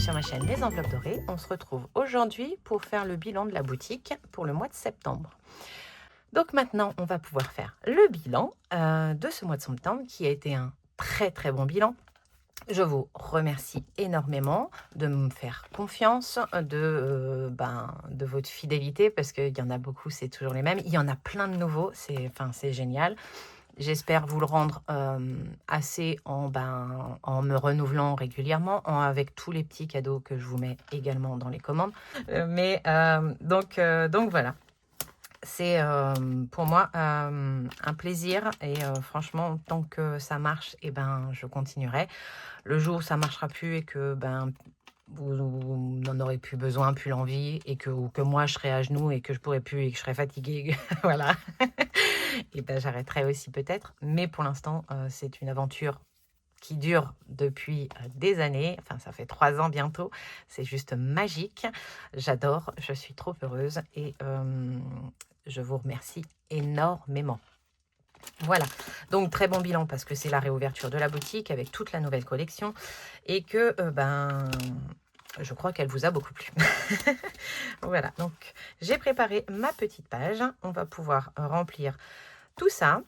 sur ma chaîne Les Enveloppes Dorées. On se retrouve aujourd'hui pour faire le bilan de la boutique pour le mois de septembre. Donc maintenant, on va pouvoir faire le bilan de ce mois de septembre qui a été un très très bon bilan. Je vous remercie énormément de me faire confiance, de votre fidélité parce qu'il y en a beaucoup, c'est toujours les mêmes. Il y en a plein de nouveaux, c'est génial. J'espère vous le rendre assez en me renouvelant régulièrement, avec tous les petits cadeaux que je vous mets également dans les commandes. Donc voilà. C'est pour moi un plaisir et franchement, tant que ça marche, je continuerai. Le jour où ça ne marchera plus et que vous n'en aurez plus besoin, plus l'envie, et ou que moi je serai à genoux et que je pourrai plus et que je serai fatiguée, voilà. Et j'arrêterai aussi peut-être. Mais pour l'instant, c'est une aventure qui dure depuis des années. Enfin, ça fait 3 ans bientôt. C'est juste magique. J'adore. Je suis trop heureuse et je vous remercie énormément. Voilà, donc très bon bilan parce que c'est la réouverture de la boutique avec toute la nouvelle collection et que je crois qu'elle vous a beaucoup plu. Voilà, donc j'ai préparé ma petite page. On va pouvoir remplir tout ça.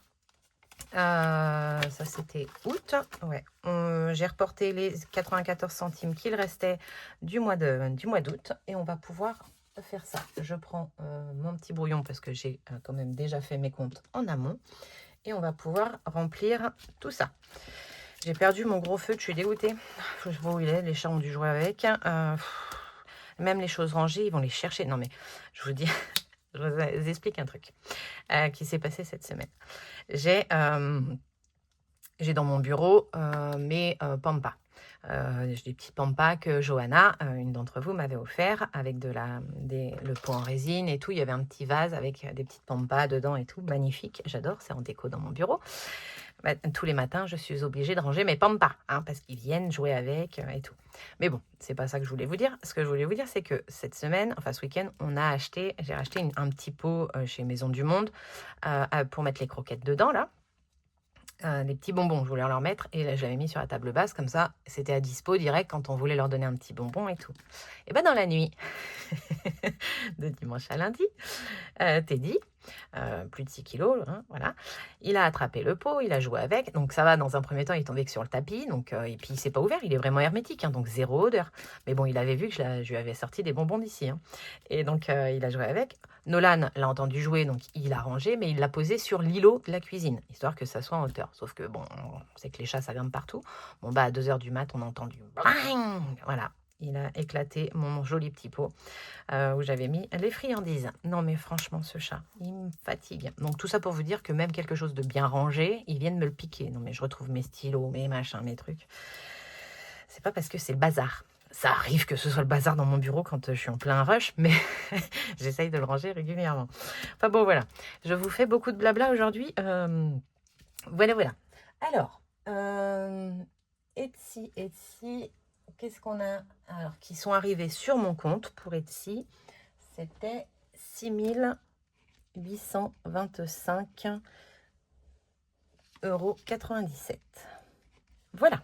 Ça c'était août. Ouais. J'ai reporté les 94 centimes qu'il restait du mois d'août et on va pouvoir faire ça. Je prends mon petit brouillon parce que j'ai quand même déjà fait mes comptes en amont. Et on va pouvoir remplir tout ça. J'ai perdu mon gros feutre, je suis dégoûtée. Je vois où il est, les chats ont dû jouer avec. Même les choses rangées, ils vont les chercher. Non mais, je vous dis, je vous explique un truc qui s'est passé cette semaine. J'ai dans mon bureau mes pampas. J'ai des petits pampas que Johanna, une d'entre vous, m'avait offert avec le pot en résine et tout. Il y avait un petit vase avec des petites pampas dedans et tout. Magnifique, j'adore, c'est en déco dans mon bureau. Tous les matins, je suis obligée de ranger mes pampas parce qu'ils viennent jouer avec et tout. Mais bon, c'est pas ça que je voulais vous dire. Ce que je voulais vous dire, c'est que cette semaine, enfin ce week-end, j'ai racheté un petit pot chez Maison du Monde pour mettre les croquettes dedans là. Des petits bonbons, je voulais leur mettre et là je l'avais mis sur la table basse comme ça c'était à dispo direct quand on voulait leur donner un petit bonbon et tout. Et dans la nuit de dimanche à lundi, Teddy, plus de 6 kilos, voilà, il a attrapé le pot, il a joué avec, donc ça va, dans un premier temps il est tombé sur le tapis, donc, et puis il s'est pas ouvert, il est vraiment hermétique, donc zéro odeur, mais bon il avait vu que je lui avais sorti des bonbons d'ici, et donc il a joué avec. Nolan l'a entendu jouer, donc il a rangé, mais il l'a posé sur l'îlot de la cuisine, histoire que ça soit en hauteur, sauf que bon, on sait que les chats ça vient de partout, à 2 h du mat on a entendu bling, voilà. Il a éclaté mon joli petit pot où j'avais mis les friandises. Non mais franchement ce chat, il me fatigue. Donc tout ça pour vous dire que même quelque chose de bien rangé, ils viennent me le piquer. Non mais je retrouve mes stylos, mes machins, mes trucs. C'est pas parce que c'est le bazar. Ça arrive que ce soit le bazar dans mon bureau quand je suis en plein rush, mais j'essaye de le ranger régulièrement. Enfin bon voilà, je vous fais beaucoup de blabla aujourd'hui. Voilà. Alors, Etsy, qu'est-ce qu'on a? Alors, qui sont arrivés sur mon compte pour Etsy, c'était 6 825,97 €. Voilà.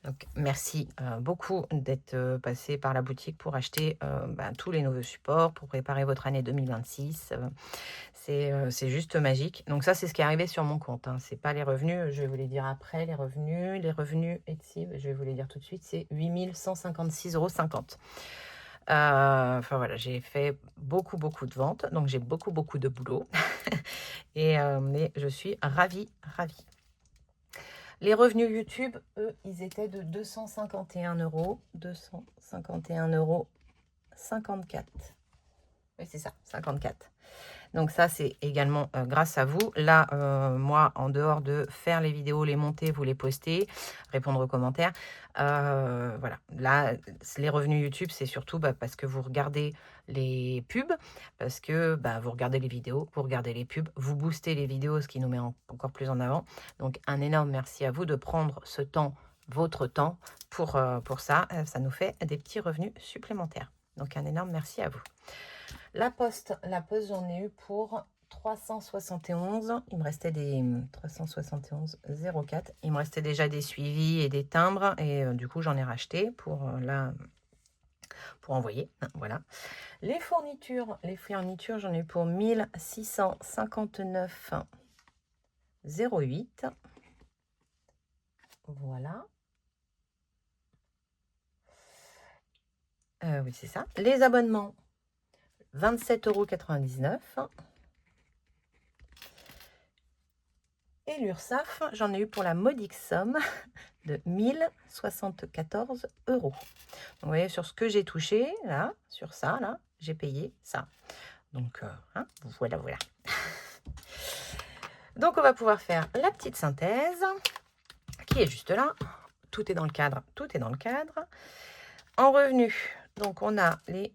Donc, merci beaucoup d'être passé par la boutique pour acheter tous les nouveaux supports, pour préparer votre année 2026. C'est juste magique. Donc ça, c'est ce qui est arrivé sur mon compte. C'est pas les revenus, je vais vous les dire après, les revenus. Les revenus Etsy, je vais vous les dire tout de suite, c'est 8 156,50 €. Enfin voilà, j'ai fait beaucoup de ventes, donc j'ai beaucoup de boulot. Mais je suis ravie. Les revenus YouTube, eux, ils étaient de 251 €. 251,54 €. Oui, c'est ça, 54. Donc ça, c'est également grâce à vous. Là, moi, en dehors de faire les vidéos, les monter, vous les poster, répondre aux commentaires, voilà. Là, les revenus YouTube, c'est surtout parce que vous regardez les pubs, parce que vous regardez les vidéos, vous regardez les pubs, vous boostez les vidéos, ce qui nous met encore plus en avant. Donc, un énorme merci à vous de prendre ce temps, votre temps, pour ça. Ça nous fait des petits revenus supplémentaires. Donc, un énorme merci à vous. La poste, j'en ai eu pour 371. Il me restait des 371,04. Il me restait déjà des suivis et des timbres. Et du coup, j'en ai racheté pour là pour envoyer. Voilà. Les fournitures, j'en ai eu pour 1659,08 €. Voilà. Oui, c'est ça. Les abonnements, 27,99 €. Et l'URSSAF, j'en ai eu pour la modique somme de 1074 €. Donc, vous voyez, sur ce que j'ai touché, là, sur ça, là, j'ai payé ça. Donc, hein, voilà, voilà. Donc, on va pouvoir faire la petite synthèse qui est juste là. Tout est dans le cadre, tout est dans le cadre. En revenu, donc on a les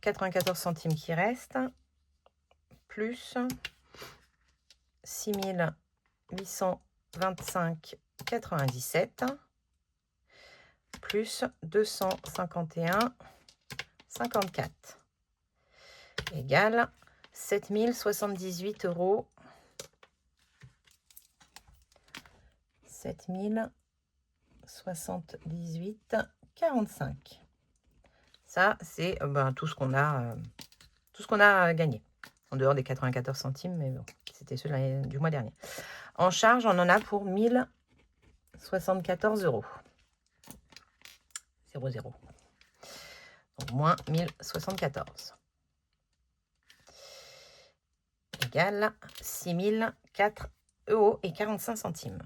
94 centimes qui restent, plus 6825,97 €, plus 251,54 € égale 7078 €. 7078,45 €. Ça, c'est tout ce qu'on a, gagné. En dehors des 94 centimes, mais bon, c'était ceux du mois dernier. En charge, on en a pour 1074 €. 00. Donc, moins 1074. Égale 6004,45 €.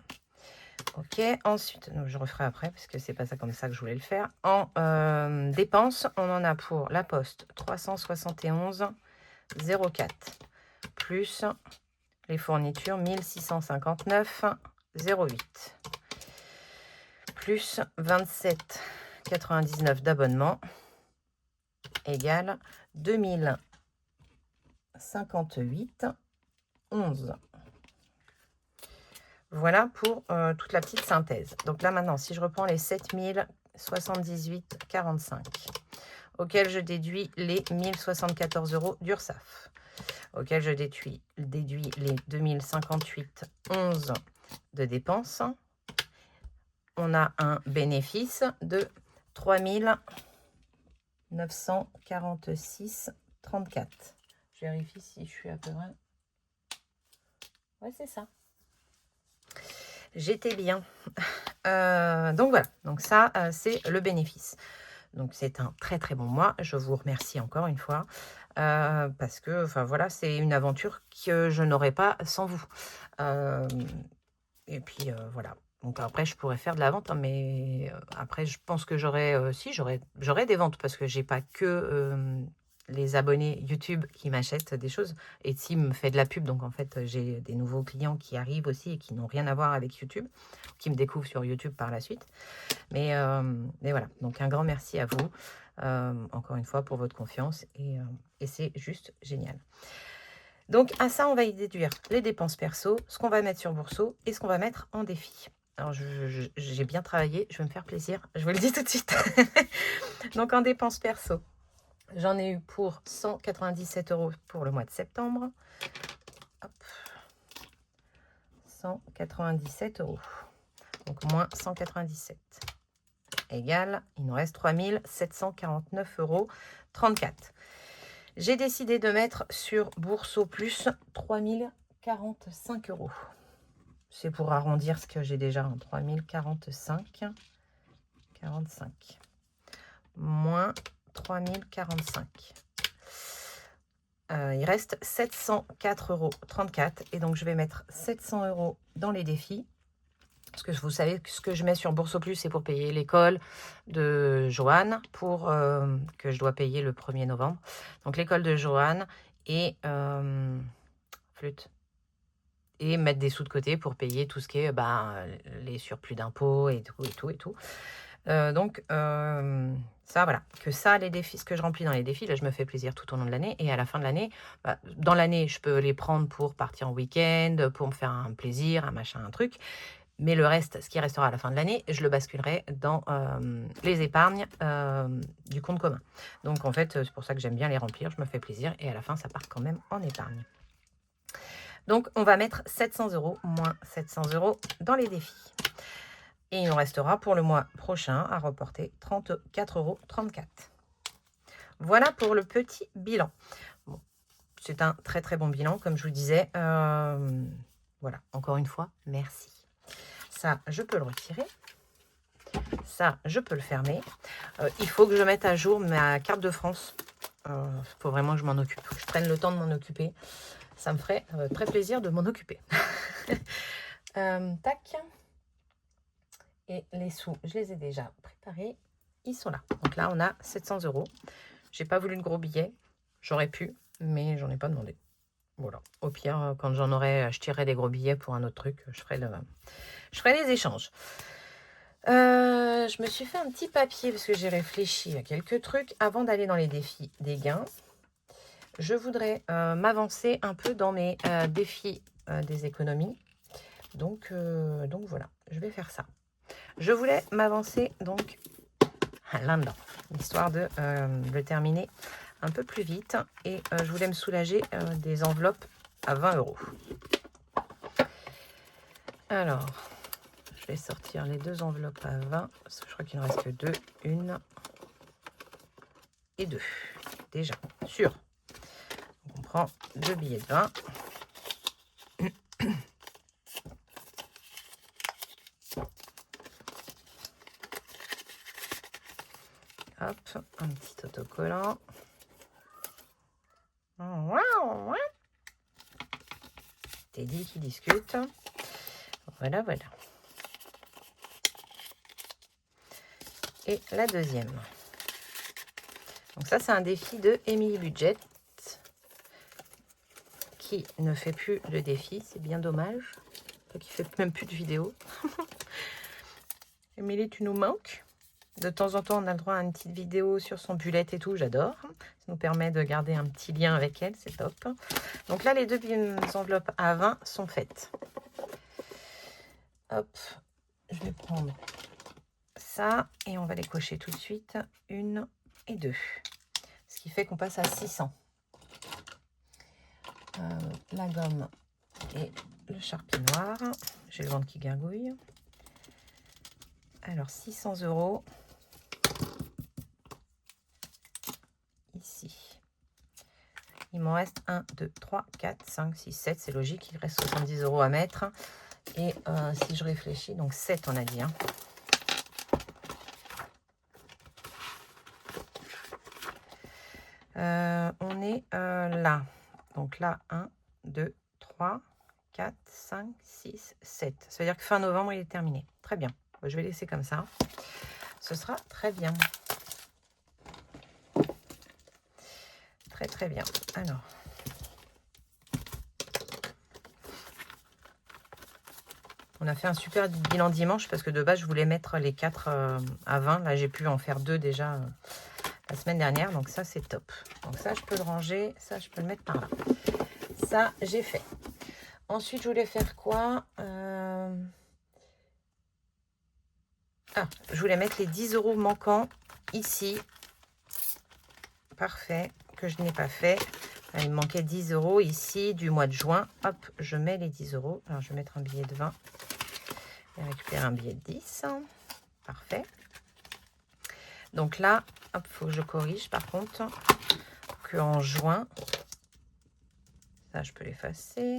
Ok, ensuite, donc je referai après parce que c'est pas ça comme ça que je voulais le faire. En dépenses, on en a pour la poste 371,04 €, plus les fournitures 1659,08 €, plus 27,99 € d'abonnement, égale 2058,11 €. Voilà pour toute la petite synthèse. Donc là, maintenant, si je reprends les 7078,45, auxquels je déduis les 1074 € d'URSSAF, auxquels je déduis les 2058,11 € de dépenses, on a un bénéfice de 3946,34 €. Je vérifie si je suis à peu près. Ouais, c'est ça. J'étais bien. Donc voilà, donc ça, c'est le bénéfice. Donc c'est un très très bon mois. Je vous remercie encore une fois parce que, enfin voilà, c'est une aventure que je n'aurais pas sans vous. Et puis voilà. Donc après, je pourrais faire de la vente, hein, mais après, je pense que j'aurais des ventes parce que j'ai pas que les abonnés YouTube qui m'achètent des choses. Etsy me fait de la pub, donc en fait, j'ai des nouveaux clients qui arrivent aussi et qui n'ont rien à voir avec YouTube, qui me découvrent sur YouTube par la suite. Mais voilà, donc un grand merci à vous, encore une fois, pour votre confiance et c'est juste génial. Donc à ça, on va y déduire les dépenses perso, ce qu'on va mettre sur Bourseau et ce qu'on va mettre en défi. Alors j'ai bien travaillé, je vais me faire plaisir, je vous le dis tout de suite. Donc en dépenses perso, j'en ai eu pour 197 € pour le mois de septembre. Hop. 197 €. Donc moins 197 égale, il nous reste 3749,34 €. J'ai décidé de mettre sur Bourseau Plus 3045 €. C'est pour arrondir ce que j'ai déjà en 3045,45 moins 3045. Il reste 704,34 € et donc je vais mettre 700 € dans les défis. Parce que vous savez que ce que je mets sur Bourseau Plus, c'est pour payer l'école de Joanne, que je dois payer le 1er novembre. Donc l'école de Joanne et flûte. Et mettre des sous de côté pour payer tout ce qui est les surplus d'impôts et tout. Donc ça, voilà. Que ça, les défis, ce que je remplis dans les défis, là, je me fais plaisir tout au long de l'année. Et à la fin de l'année, dans l'année, je peux les prendre pour partir en week-end, pour me faire un plaisir, un machin, un truc. Mais le reste, ce qui restera à la fin de l'année, je le basculerai dans les épargnes du compte commun. Donc, en fait, c'est pour ça que j'aime bien les remplir. Je me fais plaisir. Et à la fin, ça part quand même en épargne. Donc, on va mettre 700 € moins 700 € dans les défis. Et il nous restera pour le mois prochain à reporter 34,34 €. Voilà pour le petit bilan. Bon, c'est un très très bon bilan, comme je vous le disais. Voilà, encore une fois, merci. Ça, je peux le retirer. Ça, je peux le fermer. Il faut que je mette à jour ma carte de France. Il faut vraiment que je m'en occupe. Que je prenne le temps de m'en occuper. Ça me ferait très plaisir de m'en occuper. Tac. Et les sous, je les ai déjà préparés. Ils sont là. Donc là, on a 700 €. J'ai pas voulu de gros billets. J'aurais pu, mais j'en ai pas demandé. Voilà. Au pire, quand j'en aurai, je tirerai des gros billets pour un autre truc. Je ferai les échanges. Je me suis fait un petit papier parce que j'ai réfléchi à quelques trucs. Avant d'aller dans les défis des gains, je voudrais m'avancer un peu dans mes défis des économies. Donc voilà, je vais faire ça. Je voulais m'avancer donc là-dedans, histoire de le terminer un peu plus vite. Et je voulais me soulager des enveloppes à 20 €. Alors, je vais sortir les deux enveloppes à 20. Parce que je crois qu'il ne reste que deux. Une et deux. Déjà, sûr. Donc on prend deux billets de 20. Hop, un petit autocollant. Teddy qui discute. Voilà, voilà. Et la deuxième. Donc ça, c'est un défi de Emily Budget qui ne fait plus de défi. C'est bien dommage. Qui fait même plus de vidéos. Emily, tu nous manques. De temps en temps, on a le droit à une petite vidéo sur son bullet et tout. J'adore. Ça nous permet de garder un petit lien avec elle. C'est top. Donc là, les deux enveloppes à 20 sont faites. Hop, je vais prendre ça et on va les cocher tout de suite. Une et deux. Ce qui fait qu'on passe à 600. La gomme et le charpie noir. J'ai le ventre qui gargouille. Alors, 600 €. Ici. Il m'en reste 1, 2, 3, 4, 5, 6, 7. C'est logique, il reste 70 € à mettre. Et si je réfléchis, donc 7 on a dit. Hein. On est là. Donc là, 1, 2, 3, 4, 5, 6, 7. Ça veut dire que fin novembre, il est terminé. Très bien. Je vais laisser comme ça. Ce sera très bien. Très, très bien. Alors. On a fait un super bilan dimanche parce que de base, je voulais mettre les 4 à 20. Là, j'ai pu en faire 2 déjà la semaine dernière. Donc ça, c'est top. Donc ça, je peux le ranger. Ça, je peux le mettre par là. Ça, j'ai fait. Ensuite, je voulais faire quoi je voulais mettre les 10 € manquants ici. Parfait. Que je n'ai pas fait. Il me manquait 10 € ici du mois de juin. Hop, je mets les 10 €. Alors, je vais mettre un billet de 20. Et récupérer un billet de 10. Parfait. Donc là, il faut que je corrige par contre qu'en juin, ça je peux l'effacer.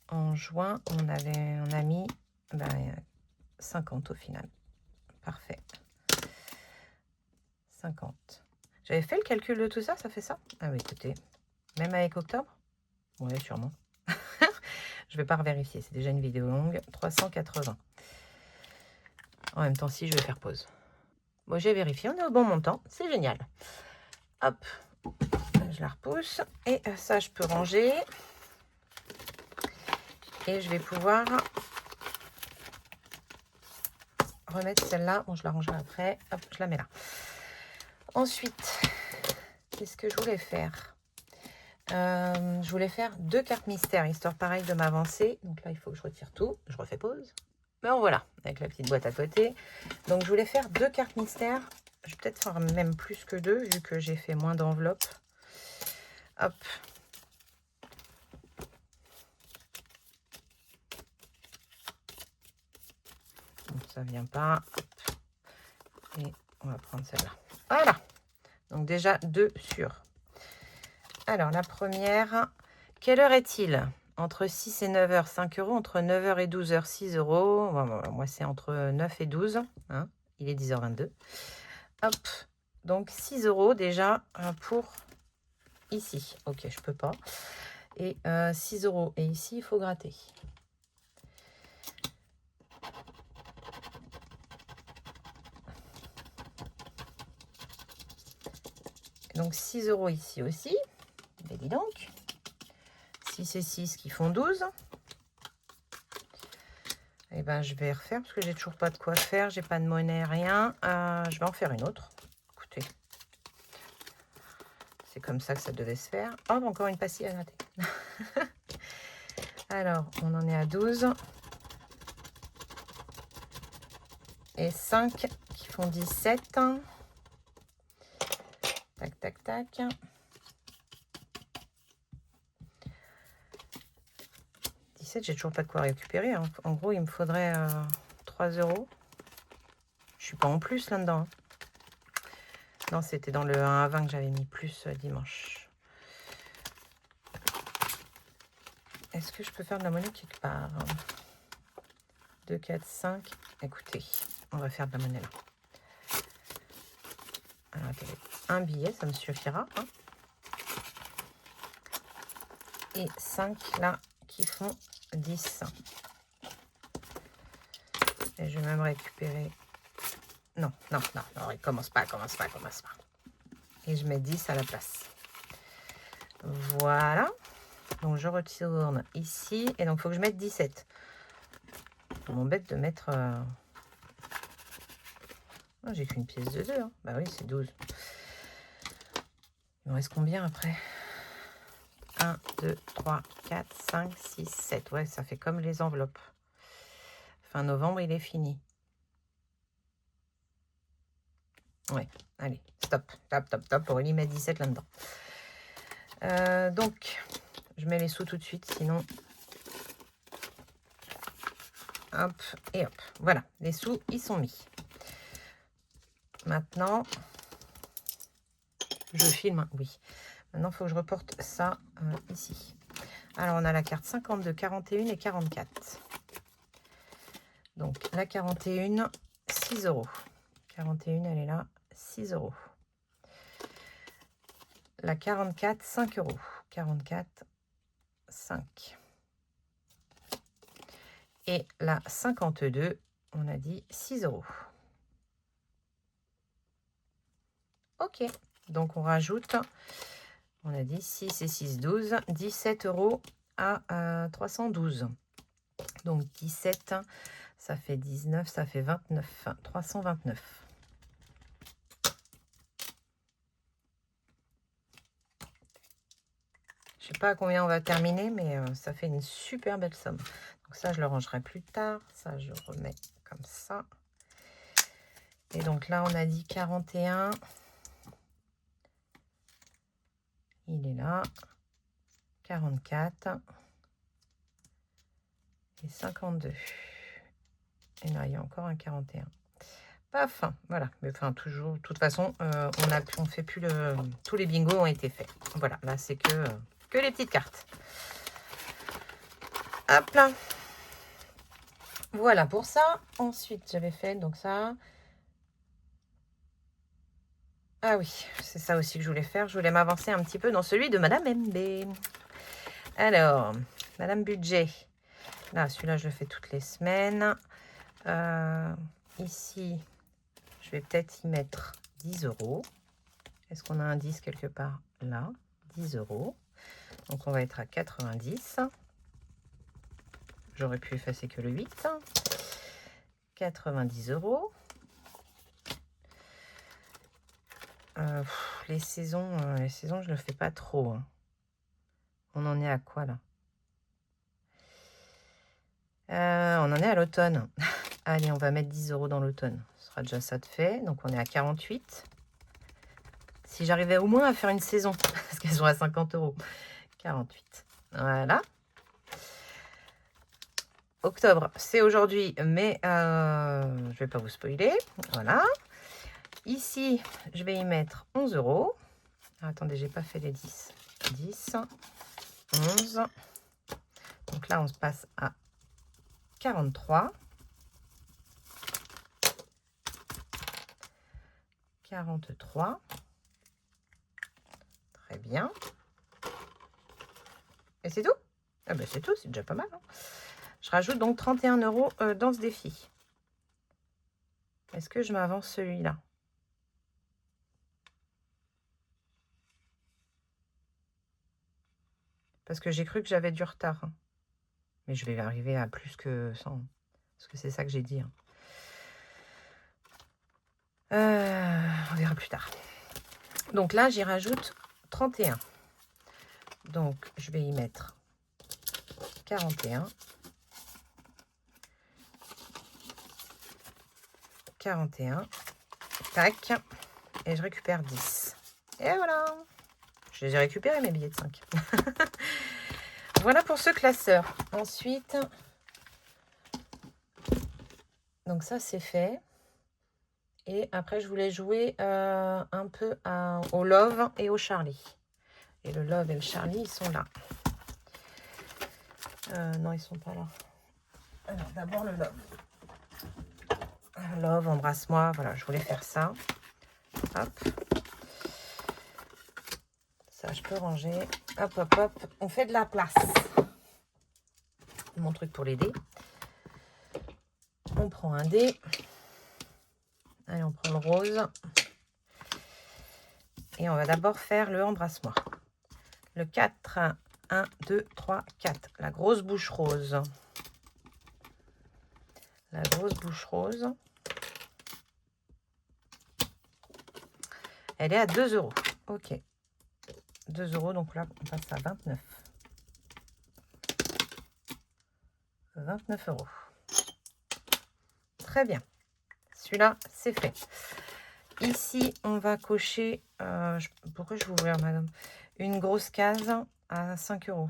En juin, on a mis 50 au final. Parfait. 50. J'avais fait le calcul de tout ça, ça fait ça? Ah oui, écoutez, même avec octobre? Oui, sûrement. Je vais pas revérifier, c'est déjà une vidéo longue. 380. En même temps, si je vais faire pause. Bon, j'ai vérifié, on est au bon montant, c'est génial. Hop, je la repousse. Et ça, je peux ranger. Et je vais pouvoir remettre celle-là. Bon, je la rangerai après. Hop, je la mets là. Ensuite, qu'est-ce que je voulais faire? Je voulais faire 2 cartes mystères, histoire pareil de m'avancer. Donc là, il faut que je retire tout. Je refais pause. Mais bon, voilà, avec la petite boîte à côté. Donc, je voulais faire 2 cartes mystères. Je vais peut-être faire même plus que 2, vu que j'ai fait moins d'enveloppes. Hop. ça vient pas. Et on va prendre celle-là. Voilà. Donc déjà 2 sûrs. Alors la première, quelle heure est-il? Entre 6 et 9 heures, 5 euros. Entre 9 heures et 12 heures, 6 euros. Bon, moi, c'est entre 9 et 12. Hein. Il est 10h22. Hop. Donc 6 euros déjà pour ici. Ok, je peux pas. Et 6 euros. Et ici, il faut gratter. Donc 6 euros ici aussi. Mais dis donc. 6 et 6 qui font 12. Et ben je vais refaire parce que j'ai toujours pas de quoi faire. J'ai pas de monnaie, rien. Je vais en faire une autre. Écoutez. C'est comme ça que ça devait se faire. Oh, encore une pastille à gratter. Alors, on en est à 12. Et 5 qui font 17. Tac, tac, tac. 17, j'ai toujours pas de quoi récupérer. Hein. En gros, il me faudrait 3 euros. Je suis pas en plus là-dedans. Hein. Non, c'était dans le 1 à 20 que j'avais mis plus dimanche. Est-ce que je peux faire de la monnaie quelque part? 2, 4, 5. Écoutez, on va faire de la monnaie là. Alors, attendez. Un billet, ça me suffira. Hein. Et 5 là qui font 10. Et je vais même récupérer... Non, commence pas. Et je mets 10 à la place. Voilà. Donc, je retourne ici. Et donc, il faut que je mette 17. Ça m'embête de mettre... Oh, j'ai qu'une pièce de 2. Hein. Bah oui, c'est 12. Il me reste combien après? 1, 2, 3, 4, 5, 6, 7. Ouais, ça fait comme les enveloppes. Fin novembre, il est fini. Ouais, allez, stop. Aurélie met 17 là-dedans. Donc, je mets les sous tout de suite, sinon... Hop, et hop. Voilà, les sous, ils sont mis. Maintenant, je filme, hein, oui. Maintenant, il faut que je reporte ça ici. Alors, on a la carte 52, 41 et 44. Donc, la 41, 6 euros. 41, elle est là, 6 euros. La 44, 5 euros. 44, 5. Et la 52, on a dit 6 euros. Ok, donc on rajoute, on a dit 6 et 6, 12, 17 euros à 312. Donc 17, ça fait 19, ça fait 29, 329. Je sais pas à combien on va terminer, mais ça fait une super belle somme. Donc ça, je le rangerai plus tard. Ça, je remets comme ça. Et donc là, on a dit 41. Il est là. 44. Et 52. Et là, il y a encore un 41. Paf, voilà. Mais enfin, toujours, de toute façon, on fait plus le... Tous les bingos ont été faits. Voilà, là, c'est que les petites cartes. Hop là. Voilà pour ça. Ensuite, j'avais fait donc ça. Ah oui, c'est ça aussi que je voulais faire. Je voulais m'avancer un petit peu dans celui de Madame MB. Alors, Madame Budget. Là, celui-là, je le fais toutes les semaines. Ici, je vais peut-être y mettre 10 euros. Est-ce qu'on a un 10 quelque part? Là, 10 euros. Donc, on va être à 90. J'aurais pu effacer que le 8. 90 euros. Les saisons, je le fais pas trop. Hein. On en est à quoi là? On en est à l'automne. Allez, on va mettre 10 euros dans l'automne. Ce sera déjà ça de fait. Donc, on est à 48. Si j'arrivais au moins à faire une saison, parce qu'elles sont à 50 euros. 48. Voilà. octobre, c'est aujourd'hui, mais je vais pas vous spoiler. Voilà. Ici, je vais y mettre 11 €. Ah, attendez, j'ai pas fait les 10. 10, 11. Donc là, on se passe à 43. 43. Très bien. Et c'est tout? Ah ben c'est tout, c'est déjà pas mal. Hein. Je rajoute donc 31 € dans ce défi. Est-ce que je m'avance celui-là? Parce que j'ai cru que j'avais du retard. Hein. Mais je vais arriver à plus que 100. Parce que c'est ça que j'ai dit. Hein. On verra plus tard. Donc là, j'y rajoute 31. Donc, je vais y mettre 41. 41. Tac. Et je récupère 10. Et voilà. Je les ai récupérés, mes billets de 5. Voilà pour ce classeur. Ensuite, donc ça, c'est fait. Et après, je voulais jouer un peu au Love et au Charlie. Et le Love et le Charlie, ils sont là. Non, ils sont pas là. Alors, d'abord le Love. Love, embrasse-moi. Voilà, je voulais faire ça. Hop. Ça, je peux ranger. Hop, hop, hop. On fait de la place. Mon truc pour les dés. On prend un dé. Allez, on prend le rose. Et on va d'abord faire le embrasse-moi. Le 4. 1, 2, 3, 4. La grosse bouche rose. La grosse bouche rose. Elle est à 2 €. Ok. 2 €, donc là, on passe à 29. 29 €. Très bien. Celui-là, c'est fait. Ici, on va cocher... pourquoi je vais ouvrir, madame? Une grosse case à 5 €.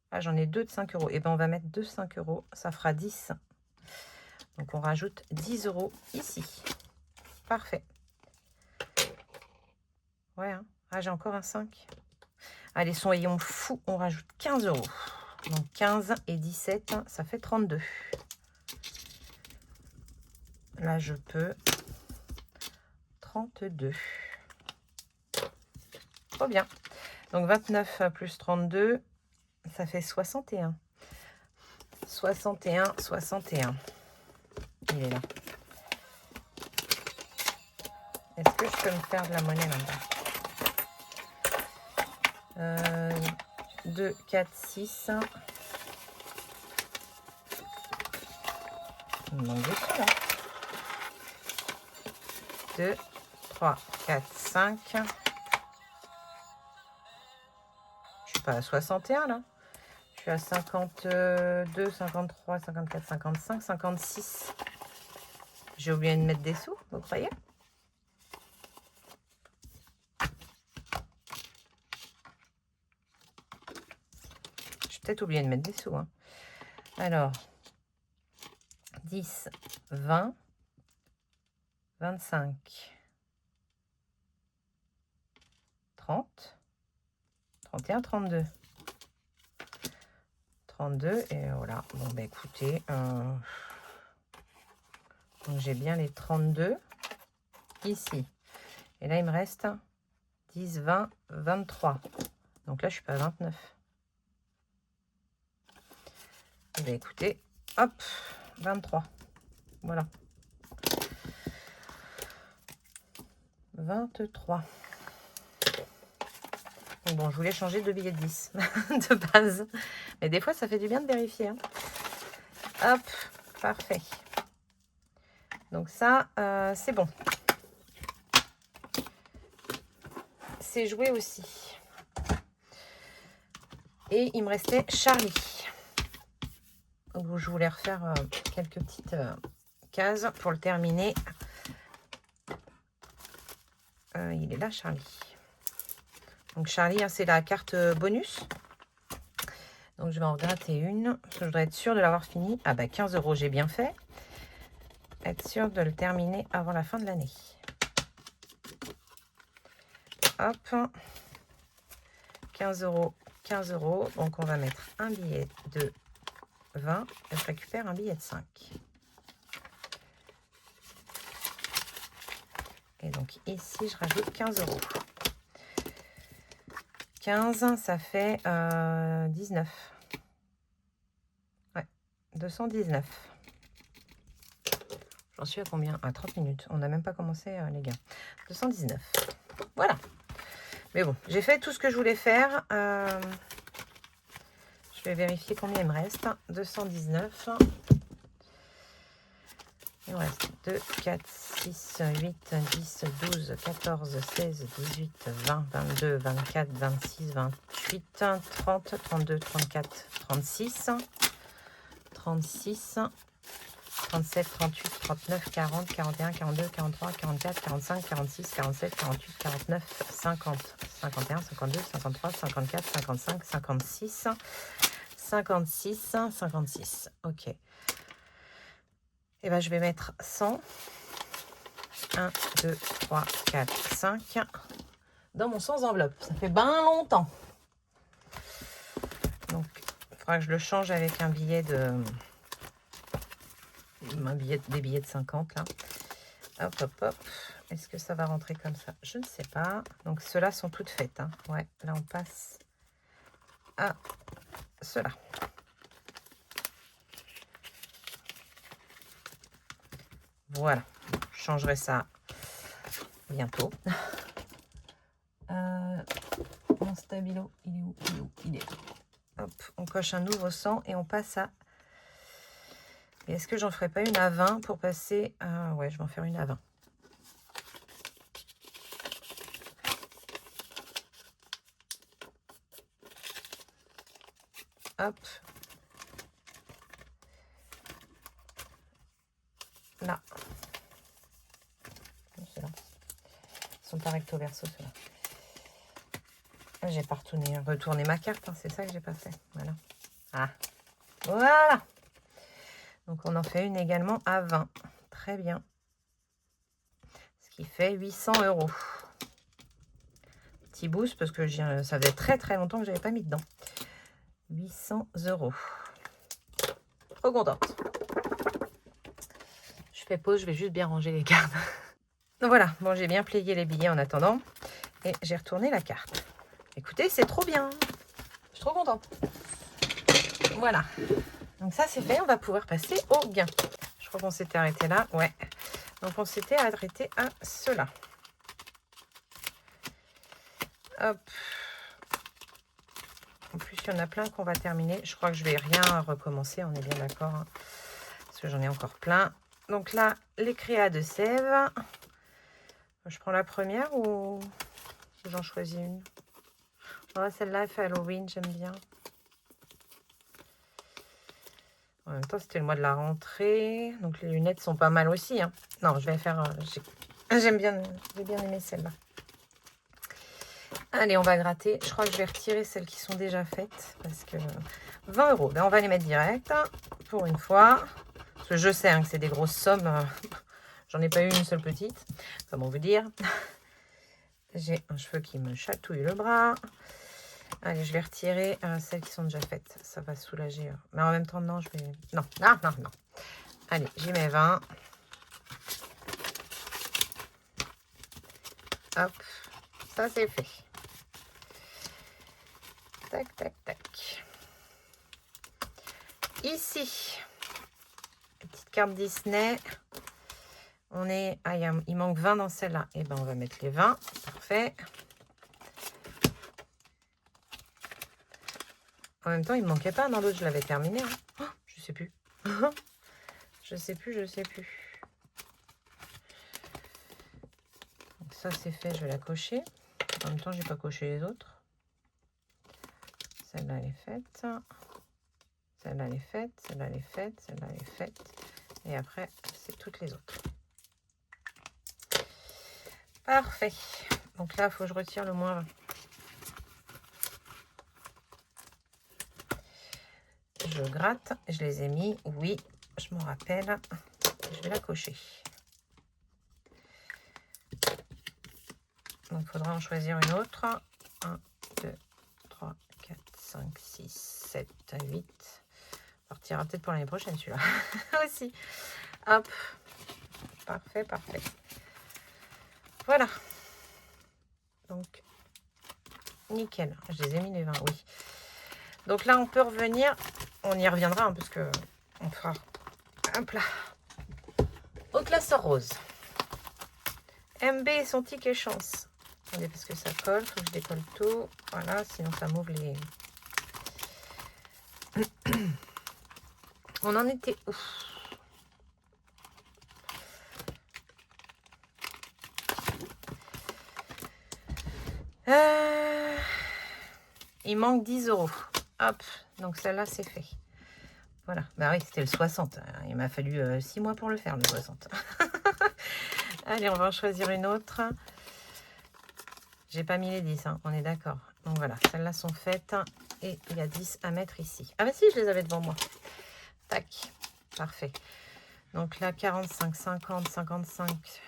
Ah, j'en ai 2 de 5 €. Et bien, on va mettre 2 de 5 €. Ça fera 10. Donc, on rajoute 10 € ici. Parfait. Ouais, hein. Ah, j'ai encore un 5. Allez, soyons fous, on rajoute 15 €. Donc 15 et 17, ça fait 32. Là, je peux 32. Trop bien. Donc 29 plus 32, ça fait 61. 61, 61. Il est là. Est-ce que je peux me faire de la monnaie là-dedans? 2, 4, 6. Il me manque dessus là. 2, 3, 4, 5. Je suis pas à 61 là. Je suis à 52, 53, 54, 55, 56. J'ai oublié de mettre des sous, vous croyez? J'ai peut-être oublié de mettre des sous. Hein. Alors, 10, 20, 25, 30, 31, 32. 32 et voilà. Bon, bah écoutez, donc j'ai bien les 32 ici. Et là, il me reste 10, 20, 23. Donc là, je suis pas à 29. Et bah écoutez, hop, 23. Voilà. 23. Donc bon, je voulais changer de billet de 10 de base. Mais des fois, ça fait du bien de vérifier. Hein. Hop, parfait. Donc ça, c'est bon. C'est joué aussi. Et il me restait Charlie. Donc je voulais refaire quelques petites cases pour le terminer. Il est là, Charlie. Donc Charlie, hein, c'est la carte bonus. Donc je vais en gratter une. Parce que je voudrais être sûre de l'avoir fini. Ah bah 15 €, j'ai bien fait. Être sûre de le terminer avant la fin de l'année. Hop. 15 €, 15 €. Donc on va mettre un billet de 20 et je récupère un billet de 5. Et donc ici, je rajoute 15 €. 15, ça fait 19. Ouais, 219. J'en suis à combien? À 30 minutes. On n'a même pas commencé, les gars. 219. Voilà. Mais bon, j'ai fait tout ce que je voulais faire. Je vais vérifier combien il me reste. 219. Il me reste 2, 4, 6, 8, 10, 12, 14, 16, 18, 20, 22, 24, 26, 28, 30, 32, 34, 36, 36, 37, 38, 39, 40, 41, 42, 43, 44, 45, 46, 47, 48, 49, 50, 51, 52, 53, 54, 55, 56, 56, 56. Ok. Et ben, je vais mettre 100. 1, 2, 3, 4, 5 dans mon sans enveloppe. Ça fait bien longtemps. Donc, il faudra que je le change avec un billet de... des billets de 50 là. Hop, hop, hop. Est-ce que ça va rentrer comme ça? Je ne sais pas. Donc, ceux-là sont toutes faites. Hein. Ouais, là, on passe à ceux-là. Voilà. Je changerai ça bientôt. Mon stabilo, il est où? Il est où? Il est où? Hop, on coche un nouveau 100 et on passe à... Est-ce que j'en ferai pas une à 20 pour passer à... Ouais, je vais en faire une à 20. Hop. Là. Ceux-là. Ils sont pas recto verso, ceux-là. J'ai pas retourné ma carte, hein, c'est ça que j'ai pas fait. Voilà. Ah. Voilà. Donc on en fait une également à 20. Très bien. Ce qui fait 800 €. Petit boost parce que ça faisait très très longtemps que j'avais pas mis dedans. 800 €. Trop contente. Je fais pause, je vais juste bien ranger les cartes. Donc voilà, bon, j'ai bien plié les billets en attendant. Et j'ai retourné la carte. Écoutez, c'est trop bien. Je suis trop contente. Voilà. Donc ça, c'est fait. On va pouvoir passer au gain. Je crois qu'on s'était arrêté là. Ouais. Donc on s'était arrêté à cela. Hop. En plus, il y en a plein qu'on va terminer. Je crois que je vais rien recommencer. On est bien d'accord. Hein, parce que j'en ai encore plein. Donc là, les créas de sève. Je prends la première ou j'en choisis une? Oh, celle-là, elle fait Halloween. J'aime bien. En même temps, c'était le mois de la rentrée. Donc, les lunettes sont pas mal aussi. Hein. Non, je vais faire... j'ai bien aimé celle-là. Allez, on va gratter. Je crois que je vais retirer celles qui sont déjà faites. Parce que 20 €. Ben, on va les mettre direct. Pour une fois. Parce que je sais hein, que c'est des grosses sommes. J'en ai pas eu une seule petite. Comment vous dire. J'ai un cheveu qui me chatouille le bras. Allez, je vais retirer celles qui sont déjà faites. Ça va soulager. Mais en même temps, non, je vais... Non, non, non, non. Allez, j'y mets 20. Hop, ça c'est fait. Tac, tac, tac. Ici, petite carte Disney. On est... Ah, il manque 20 dans celle-là. Et ben, on va mettre les 20. Parfait. En même temps, il ne me manquait pas. Dans l'autre, je l'avais terminé. Hein. Oh, je sais plus. Je sais plus. Donc ça, c'est fait. Je vais la cocher. En même temps, j'ai pas coché les autres. Celle-là, elle est faite. Celle-là, elle est faite. Celle-là, elle est faite. Celle-là, elle est faite. Et après, c'est toutes les autres. Parfait. Donc là, il faut que je retire le moins 20. je gratte. Je les ai mis, oui, je me rappelle. Je vais la cocher. Donc, il faudra en choisir une autre. 1, 2, 3, 4, 5, 6, 7, 8. Partira peut-être pour l'année prochaine, celui-là. Aussi. Hop. Parfait, parfait. Voilà. Donc, nickel. Je les ai mis les 20, oui. Donc là, on peut revenir. On y reviendra, hein, parce que on fera un plat au classeur rose. MB et son ticket chance. Attendez, parce que ça colle. Faut que je décolle tout. Voilà, sinon ça m'ouvre les... On en était où? Il manque 10 €. Hop, donc celle-là, c'est fait. Voilà. Bah oui, c'était le 60. Il m'a fallu 6 mois pour le faire, le 60. Allez, on va en choisir une autre. J'ai pas mis les 10, hein, on est d'accord. Donc voilà, celles-là sont faites. Et il y a 10 à mettre ici. Ah bah si, je les avais devant moi. Tac, parfait. Donc là, 45, 50, 55.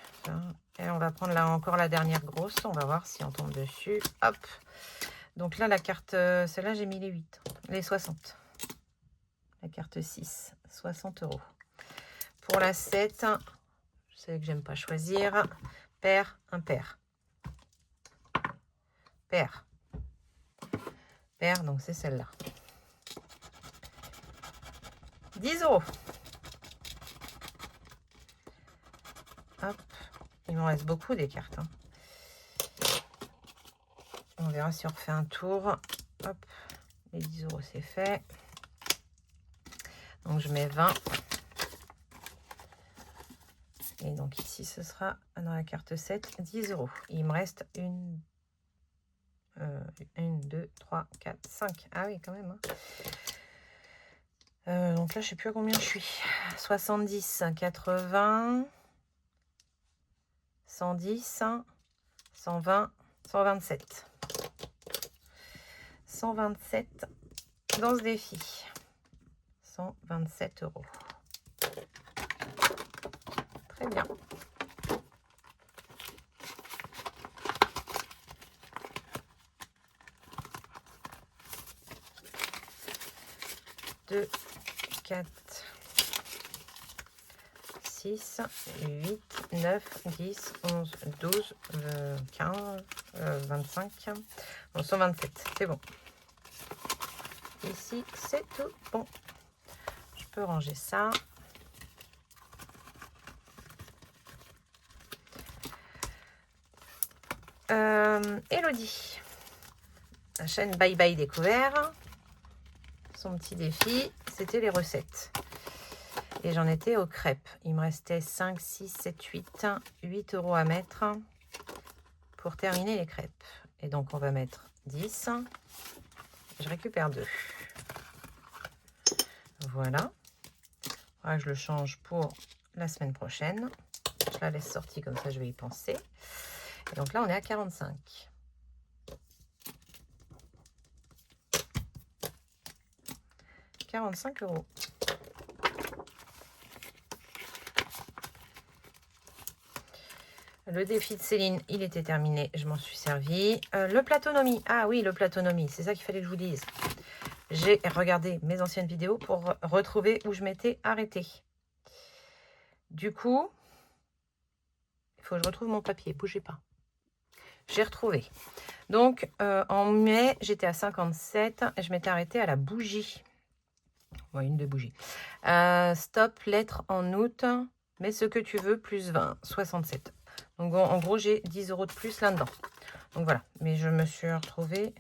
Et on va prendre là encore la dernière grosse. On va voir si on tombe dessus. Hop. Donc là, la carte, celle-là, j'ai mis les 8. Les 60. La carte 6, 60 €. Pour la 7, je sais que j'aime pas choisir. Pair, impair. Pair. Pair, donc c'est celle-là. 10 €. Hop. Il m'en reste beaucoup des cartes. Hein. On verra si on refait un tour. Hop. Les 10 € c'est fait. Donc je mets 20. Et donc ici ce sera dans la carte 7, 10 €. Il me reste 1, 2, 3, 4, 5. Ah oui, quand même. Hein. Donc là, je ne sais plus à combien je suis. 70, 80, 110, 120, 127. 127 dans ce défi. 127 €. Très bien. Deux, 4, 6, 8, 9, 10, 11, 12, 15, 25, bon, 127, c'est bon. Ici, c'est tout bon. Je peux ranger ça. Elodie, la chaîne Bye Bye Découvert. Son petit défi, c'était les recettes. Et j'en étais aux crêpes. Il me restait 5, 6, 7, 8. 8 € à mettre pour terminer les crêpes. Et donc, on va mettre 10. Je récupère 2. Voilà. Voilà, je le change pour la semaine prochaine. Je la laisse sortie comme ça, je vais y penser. Et donc là, on est à 45. €. Le défi de Céline, il était terminé. Je m'en suis servi. Le platonomie. Ah oui, le platonomie. C'est ça qu'il fallait que je vous dise. J'ai regardé mes anciennes vidéos pour retrouver où je m'étais arrêtée. Du coup, il faut que je retrouve mon papier. Bougez pas. J'ai retrouvé. Donc, en mai, j'étais à 57 et je m'étais arrêtée à la bougie. Ouais, une des bougies. Stop, lettre en août. Mets ce que tu veux, plus 20, 67. Donc, en gros, j'ai 10 € de plus là-dedans. Donc, voilà. Mais je me suis retrouvée.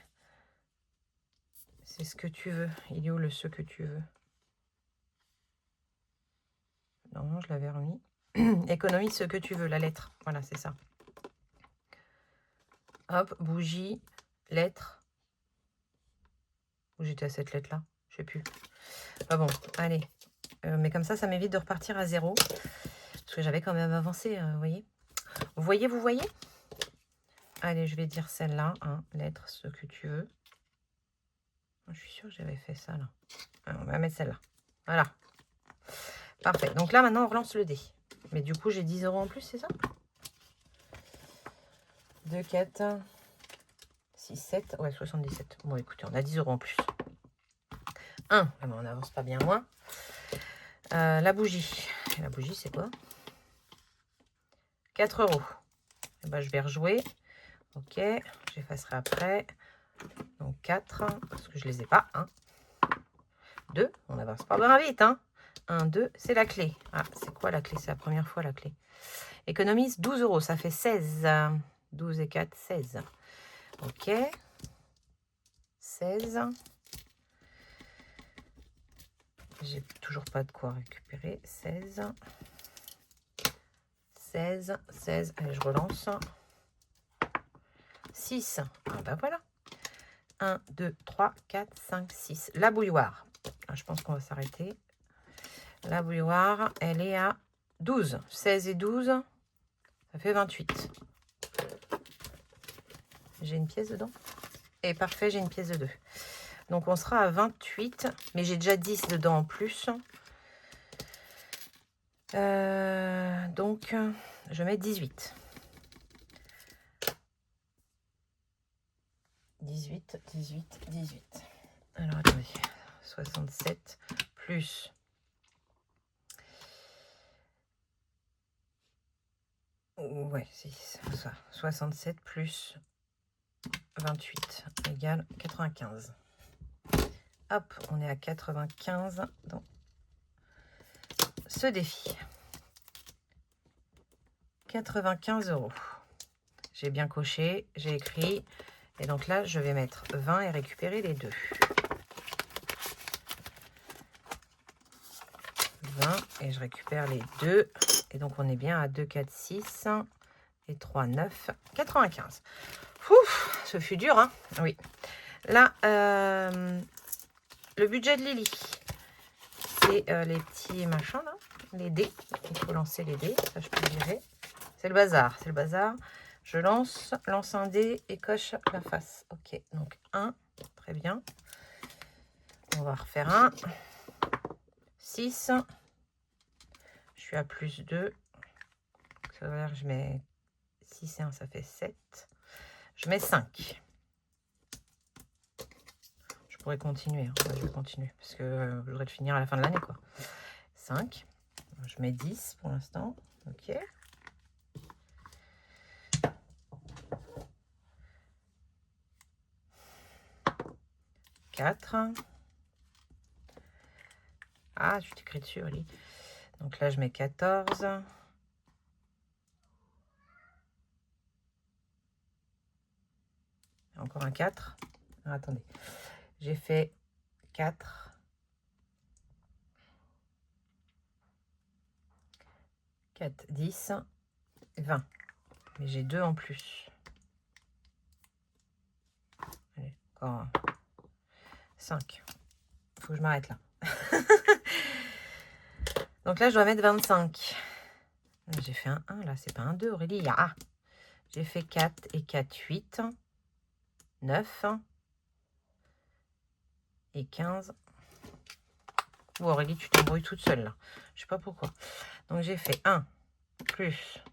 C'est ce que tu veux. Il est où le ce que tu veux? Non, je l'avais remis. Économie ce que tu veux, la lettre. Voilà, c'est ça. Hop, bougie, lettre. Où j'étais à cette lettre-là? Je sais plus. Ah bon, allez. Mais comme ça m'évite de repartir à 0. Parce que j'avais quand même avancé, vous voyez. Vous voyez? Allez, je vais dire celle-là. Hein, lettre, ce que tu veux. Je suis sûre que j'avais fait ça là. Alors, on va mettre celle-là. Voilà. Parfait. Donc là, maintenant, on relance le dé. Mais du coup, j'ai 10 € en plus, c'est ça? 2, 4, 6, 7. Ouais, 77. Bon, écoutez, on a 10 € en plus. 1. Ah, on n'avance pas bien loin. La bougie. La bougie, c'est quoi? 4 €. Et ben, je vais rejouer. Ok. J'effacerai après. Donc 4. Parce que je les ai pas. 1. 2. On avance pas bien vite. 1, 2. C'est la clé. Ah, c'est quoi la clé? C'est la première fois la clé. Économise 12 €. Ça fait 16. 12 et 4, 16. Ok. 16. J'ai toujours pas de quoi récupérer. 16. 16. 16. Allez, je relance. 6. Ah bah voilà. 1, 2, 3, 4, 5, 6. La bouilloire. Ah, je pense qu'on va s'arrêter. La bouilloire, elle est à 12. 16 et 12, ça fait 28. J'ai une pièce dedans. Et parfait, j'ai une pièce de 2. Donc, on sera à 28. Mais j'ai déjà 10 dedans en plus. Donc, je mets 18. 18, 18, 18. Alors, attendez. 67 plus... Ouais, c'est ça. 67 plus 28 égale 95. Hop, on est à 95 dans ce défi. 95 €. J'ai bien coché, j'ai écrit. Et donc là, je vais mettre 20 et récupérer les 2. 20 et je récupère les 2. Et donc, on est bien à 2, 4, 6 et 3, 9, 95. Ouf, ce fut dur, hein? Oui. Là, le budget de Lily, c'est les petits machins, là, les dés. Il faut lancer les dés, ça je peux le gérer. C'est le bazar, c'est le bazar. Je lance un dé et coche la face. Ok, donc 1, très bien. On va refaire un. 6. Je suis à plus 2. Ça veut dire que je mets 6 et 1, ça fait 7. Je mets 5. Je pourrais continuer. Hein. Ouais, je vais continuer parce que je voudrais le finir à la fin de l'année, quoi. 5. Je mets 10 pour l'instant. Ok. 4. Ah, je t'écris dessus, Oli. Donc là, je mets 14. Encore un 4. Ah, attendez. J'ai fait 4. 4, 10, 20. Mais j'ai 2 en plus. Allez, encore 5. Il faut que je m'arrête là. Donc là, je dois mettre 25. J'ai fait un 1, là. C'est pas un 2, Aurélie. Ah, j'ai fait 4 et 4, 8. 9. Et 15. Ou Aurélie, tu t'embrouilles toute seule, là. Je sais pas pourquoi. Donc, j'ai fait 1 plus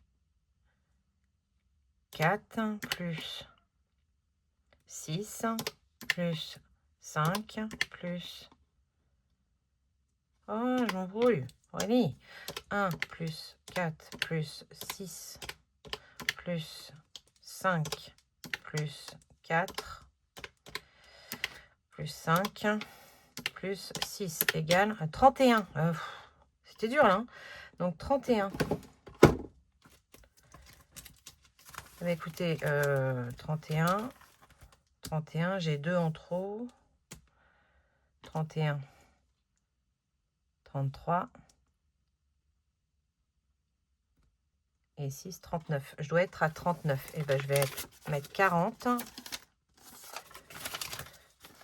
4 plus 6 plus 5 plus... Oh, je m'embrouille. Aurélie. 1 plus 4 plus 6 plus 5 plus 4 plus 5 plus 6 égale 31. C'était dur là. Hein. Donc 31. Bah, écoutez, 31. 31, j'ai 2 en trop. 31. 33. Et 6, 39. Je dois être à 39. Et ben je vais mettre 40.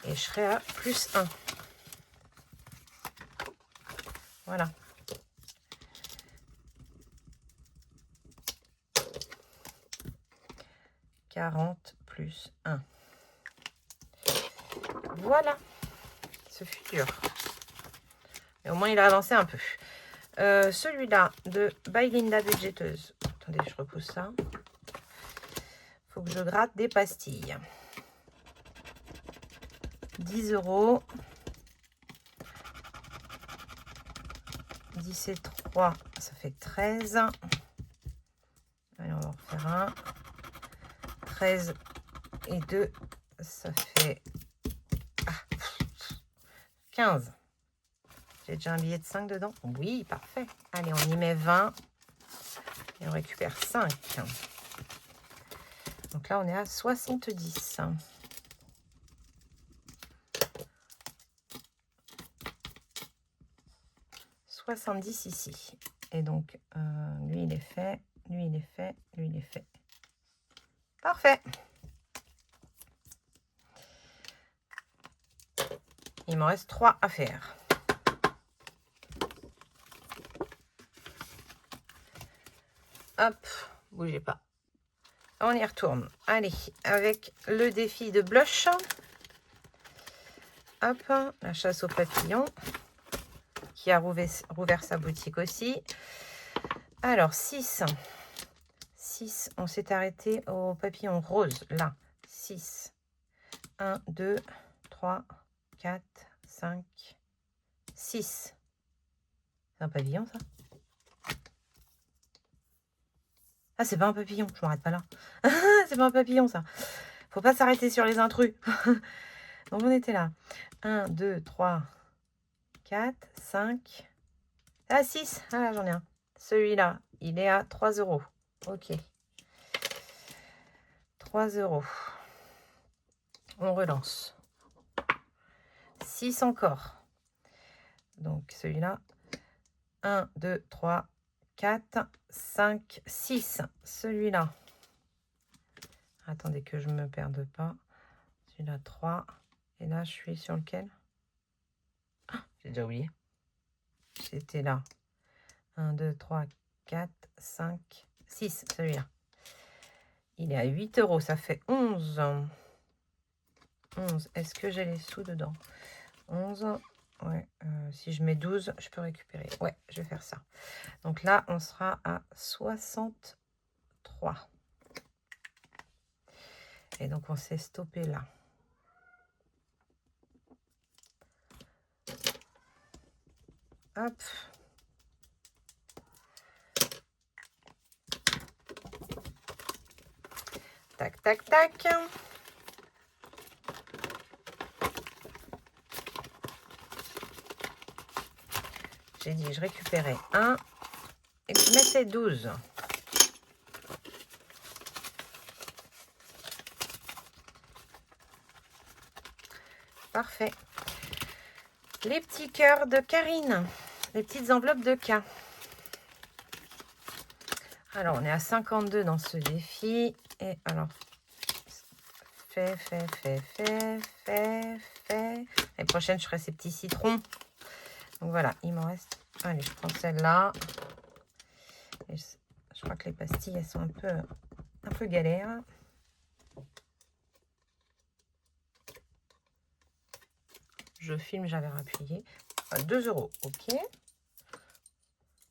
Et je serai à plus 1. Voilà. +1. Voilà. Ce fut dur. Mais au moins, il a avancé un peu. Celui-là de By Linda Budgéteuse. Attendez, je repousse ça. Faut que je gratte des pastilles. 10 €. 10 et 3, ça fait 13. Allez, on va en refaire un. 13 et 2, ça fait 15. J'ai déjà un billet de 5 dedans. Oui, parfait. Allez, on y met 20 et on récupère 5. Donc là, on est à 70. 70 ici. Et donc, lui, il est fait. Lui, il est fait. Lui, il est fait. Parfait. Il m'en reste 3 à faire. Hop, bougez pas. On y retourne. Allez, avec le défi de blush. Hop, la chasse aux papillons. Qui a rouvert sa boutique aussi. Alors, 6. 6, on s'est arrêté au papillon rose. Là, 6. 1, 2, 3, 4, 5, 6. C'est un papillon, ça? Ah, c'est pas un papillon, je m'arrête pas là. C'est pas un papillon, ça. Faut pas s'arrêter sur les intrus. Donc, on était là. 1, 2, 3, 4, 5. Ah, 6. Ah, là, j'en ai un. Celui-là, il est à 3 €. Ok. 3 €. On relance. 6 encore. Donc, celui-là. 1, 2, 3, 4, 5, 6. Celui-là. Attendez que je ne me perde pas. Celui-là, 3. Et là, je suis sur lequel? Ah, j'ai déjà oublié. J'étais là. 1, 2, 3, 4, 5, 6. Celui-là. Il est à 8 €. Ça fait 11. 11. Est-ce que j'ai les sous dedans? 11. Ouais. Si je mets 12, je peux récupérer. Ouais, je vais faire ça. Donc là, on sera à 63. Et donc, on s'est stoppé là. Hop. Tac, tac, tac. J'ai dit, je récupérais 1 et puis je mettais 12. Parfait. Les petits cœurs de Karine. Les petites enveloppes de K. Alors, on est à 52 dans ce défi. Et alors, fait. Les prochaines, je ferai ces petits citrons. Donc voilà, il m'en reste. Allez, je prends celle-là. Je crois que les pastilles, elles sont un peu galères. Je filme, j'avais appuyé. 2 €, ok.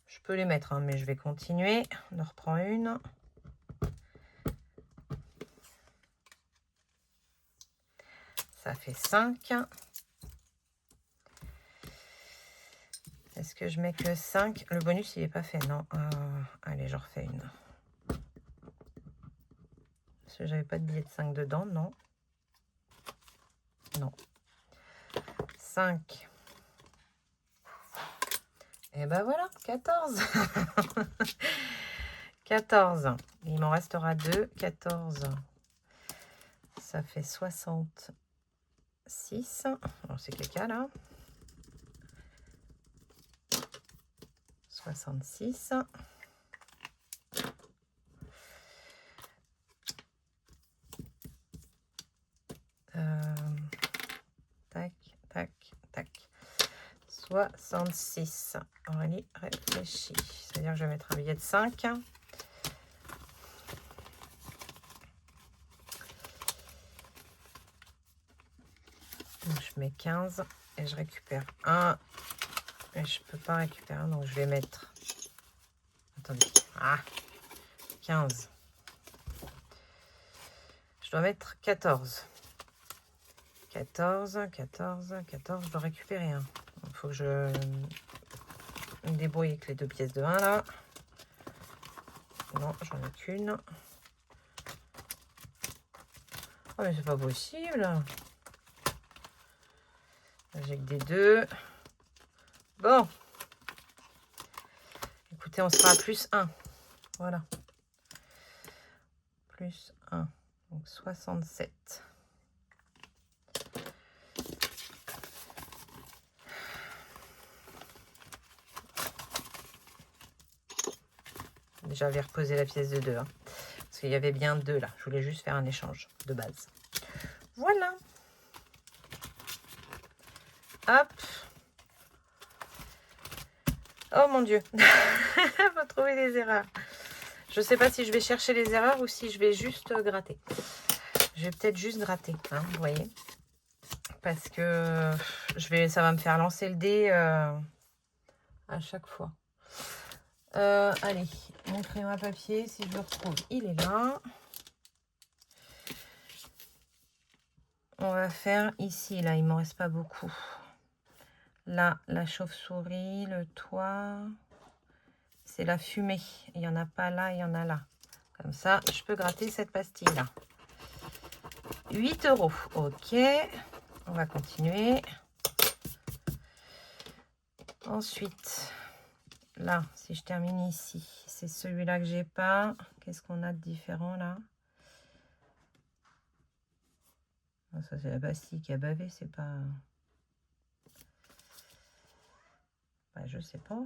Je peux les mettre, hein, mais je vais continuer. On en reprend une. Ça fait 5. Est-ce que je mets que 5? Le bonus, il n'est pas fait, non. Allez, j'en refais une. Parce que j'avais pas de billet de 5 dedans, non. Non. 5. Et ben voilà, 14. 14. Il m'en restera 2. 14. Ça fait 66. Alors, c'est caca, là. 66. Tac, tac, tac. 66. Aurélie réfléchit. C'est-à-dire que je vais mettre un billet de 5. Donc, je mets 15. et je récupère un. Et je peux pas récupérer un, donc je vais mettre... Attendez. Ah, 15. Je dois mettre 14. 14, 14, 14. Je dois récupérer un. Il faut que je me débrouille avec les 2 pièces de 1 là. Non, j'en ai qu'une. Oh, mais c'est pas possible. J'ai que des 2. Bon. Écoutez, on sera à plus 1. Voilà. Plus 1. Donc 67. Déjà, je vais reposer la pièce de 2. Hein, parce qu'il y avait bien 2 là. Je voulais juste faire un échange de base. Voilà. Hop. Oh mon Dieu. Faut trouver les erreurs. Je ne sais pas si je vais chercher les erreurs ou si je vais juste gratter. Je vais peut-être juste gratter, hein, vous voyez. Parce que ça va me faire lancer le dé à chaque fois. Allez, mon crayon à papier, si je le retrouve, il est là. On va faire ici, là, il ne m'en reste pas beaucoup. Là, la chauve-souris, le toit, c'est la fumée. Il n'y en a pas là, il y en a là. Comme ça, je peux gratter cette pastille-là. 8 €. Ok, on va continuer. Ensuite, là, si je termine ici, c'est celui-là que j'ai pas. Qu'est-ce qu'on a de différent là? Ça, c'est la pastille qui a bavé, c'est pas... Bah, je sais pas.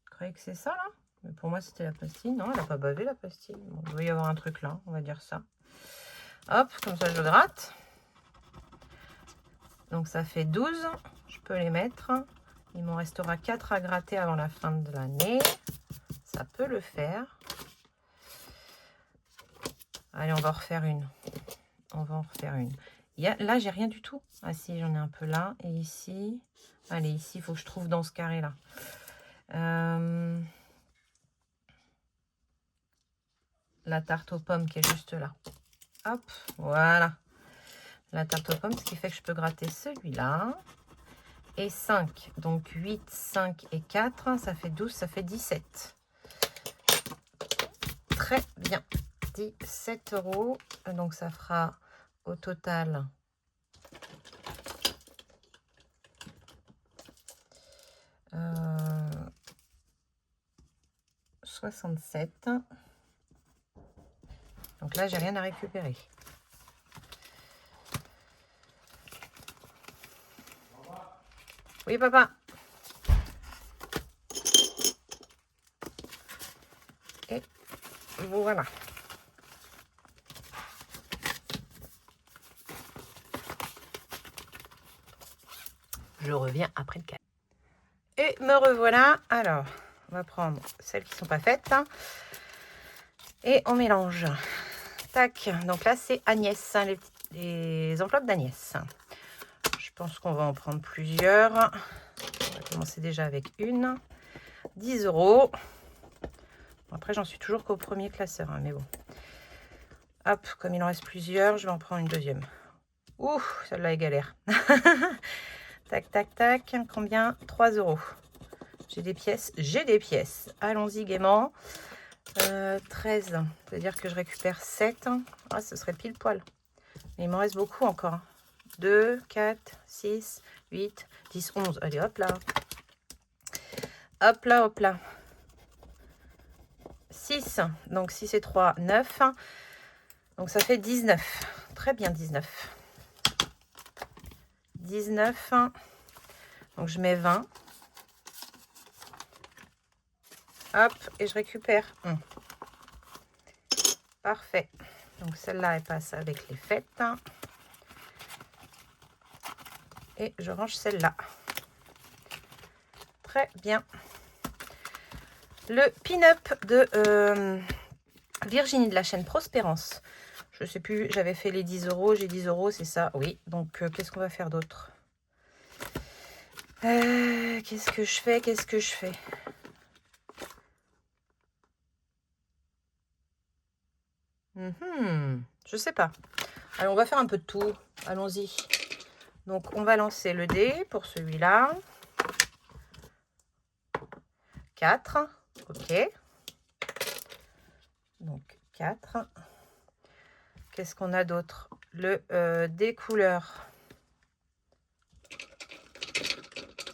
Je croyais que c'est ça là. Mais pour moi, c'était la pastille. Non, elle n'a pas bavé la pastille. Bon, il doit y avoir un truc là, on va dire ça. Hop, comme ça je gratte. Donc ça fait 12. Je peux les mettre. Il m'en restera 4 à gratter avant la fin de l'année. Ça peut le faire. Allez, on va en refaire une. On va en refaire une. Là, j'ai rien du tout. Ah si, j'en ai un peu là. Et ici. Allez, ici, il faut que je trouve dans ce carré-là. La tarte aux pommes qui est juste là. Hop, voilà. La tarte aux pommes, ce qui fait que je peux gratter celui-là. Et 5. Donc 8, 5 et 4, ça fait 12, ça fait 17. Très bien. 17 €. Donc ça fera au total 67. Donc là, j'ai rien à récupérer. Oui, papa. Et voilà. Je reviens après le cas. Et me revoilà. Alors, on va prendre celles qui ne sont pas faites. Et on mélange. Tac. Donc là, c'est Agnès. Hein, les enveloppes d'Agnès. Je pense qu'on va en prendre plusieurs. On va commencer déjà avec une. 10 €. Bon, après, j'en suis toujours qu'au premier classeur. Hein, mais bon. Hop, comme il en reste plusieurs, je vais en prendre une deuxième. Ouh, celle-là est galère. Tac, tac, tac. Combien? 3 €. J'ai des pièces. J'ai des pièces. Allons-y gaiement. 13. C'est-à-dire que je récupère 7. Ah, ce serait pile poil. Mais il m'en reste beaucoup encore. 2, 4, 6, 8, 10, 11. Allez, hop là. Hop là, hop là. 6. Donc 6 et 3, 9. Donc ça fait 19. Très bien, 19. 19. Donc je mets 20. Hop, et je récupère 1. Parfait. Donc celle-là, elle passe avec les fêtes. Et je range celle-là. Très bien. Le pin-up de Virginie de la chaîne Prospérance. Je sais plus, j'avais fait les 10 euros, j'ai 10 euros, c'est ça, oui. Donc, qu'est-ce qu'on va faire d'autre? Qu'est-ce que je fais? Je sais pas. Alors, on va faire un peu de tout. Allons-y. Donc, on va lancer le dé pour celui-là. 4. Ok. Donc, 4. Qu'est-ce qu'on a d'autre? Le des couleurs.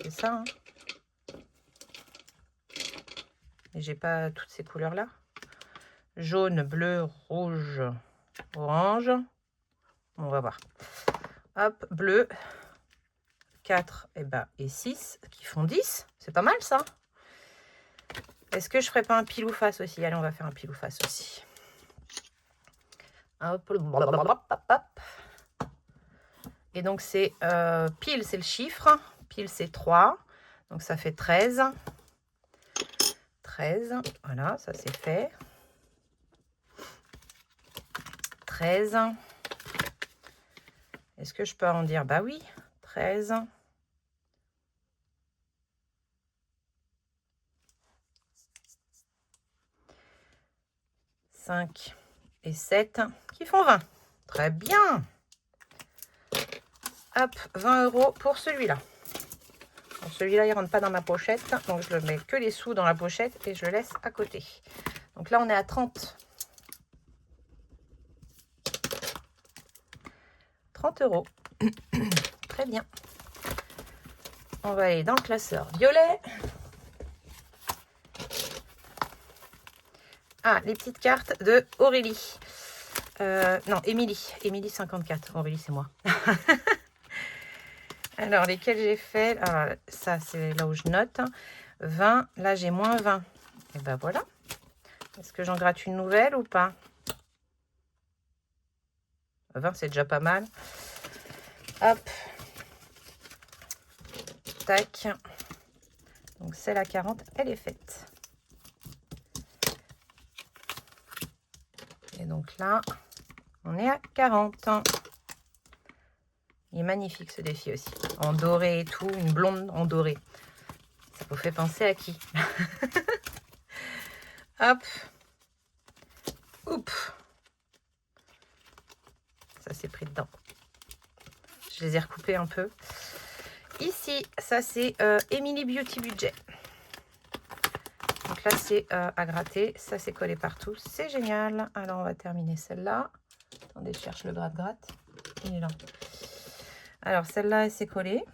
C'est ça, hein? Et j'ai pas toutes ces couleurs-là. Jaune, bleu, rouge, orange. On va voir. Hop, bleu. 4 et 6 qui font 10. C'est pas mal ça. Est-ce que je ferais pas un pile ou face aussi? Allez, on va faire un pile ou face aussi. Hop, hop. Et donc c'est pile, c'est le chiffre. Pile, c'est 3. Donc ça fait 13. 13. Voilà, ça c'est fait. 13. Est-ce que je peux arrondir? Bah oui. 13. 5 et 7 qui font 20. Très bien. Hop, 20 euros pour celui-là. Celui-là, il ne rentre pas dans ma pochette. Donc, je ne mets que les sous dans la pochette et je le laisse à côté. Donc là, on est à 30. 30 euros. Très bien. On va aller dans le classeur violet. Ah, les petites cartes de Aurélie. Non, Émilie. Émilie 54. Aurélie, c'est moi. Alors, lesquels j'ai fait? Alors, ça, c'est là où je note. 20. Là, j'ai moins 20. Et ben voilà. Est-ce que j'en gratte une nouvelle ou pas? 20, c'est déjà pas mal. Hop. Tac. Donc, celle à 40, elle est faite. Et donc là, on est à 40. Il est magnifique ce défi aussi. En doré et tout, une blonde en doré. Ça vous fait penser à qui? Hop. Oups. Ça s'est pris dedans. Je les ai recoupés un peu. Ici, ça c'est Emily Beauty Budget. Donc là, c'est à gratter. Ça, c'est collé partout. C'est génial. Alors, on va terminer celle-là. Attendez, je cherche le gratte-gratte. Il est là. Alors, celle-là, elle s'est collée.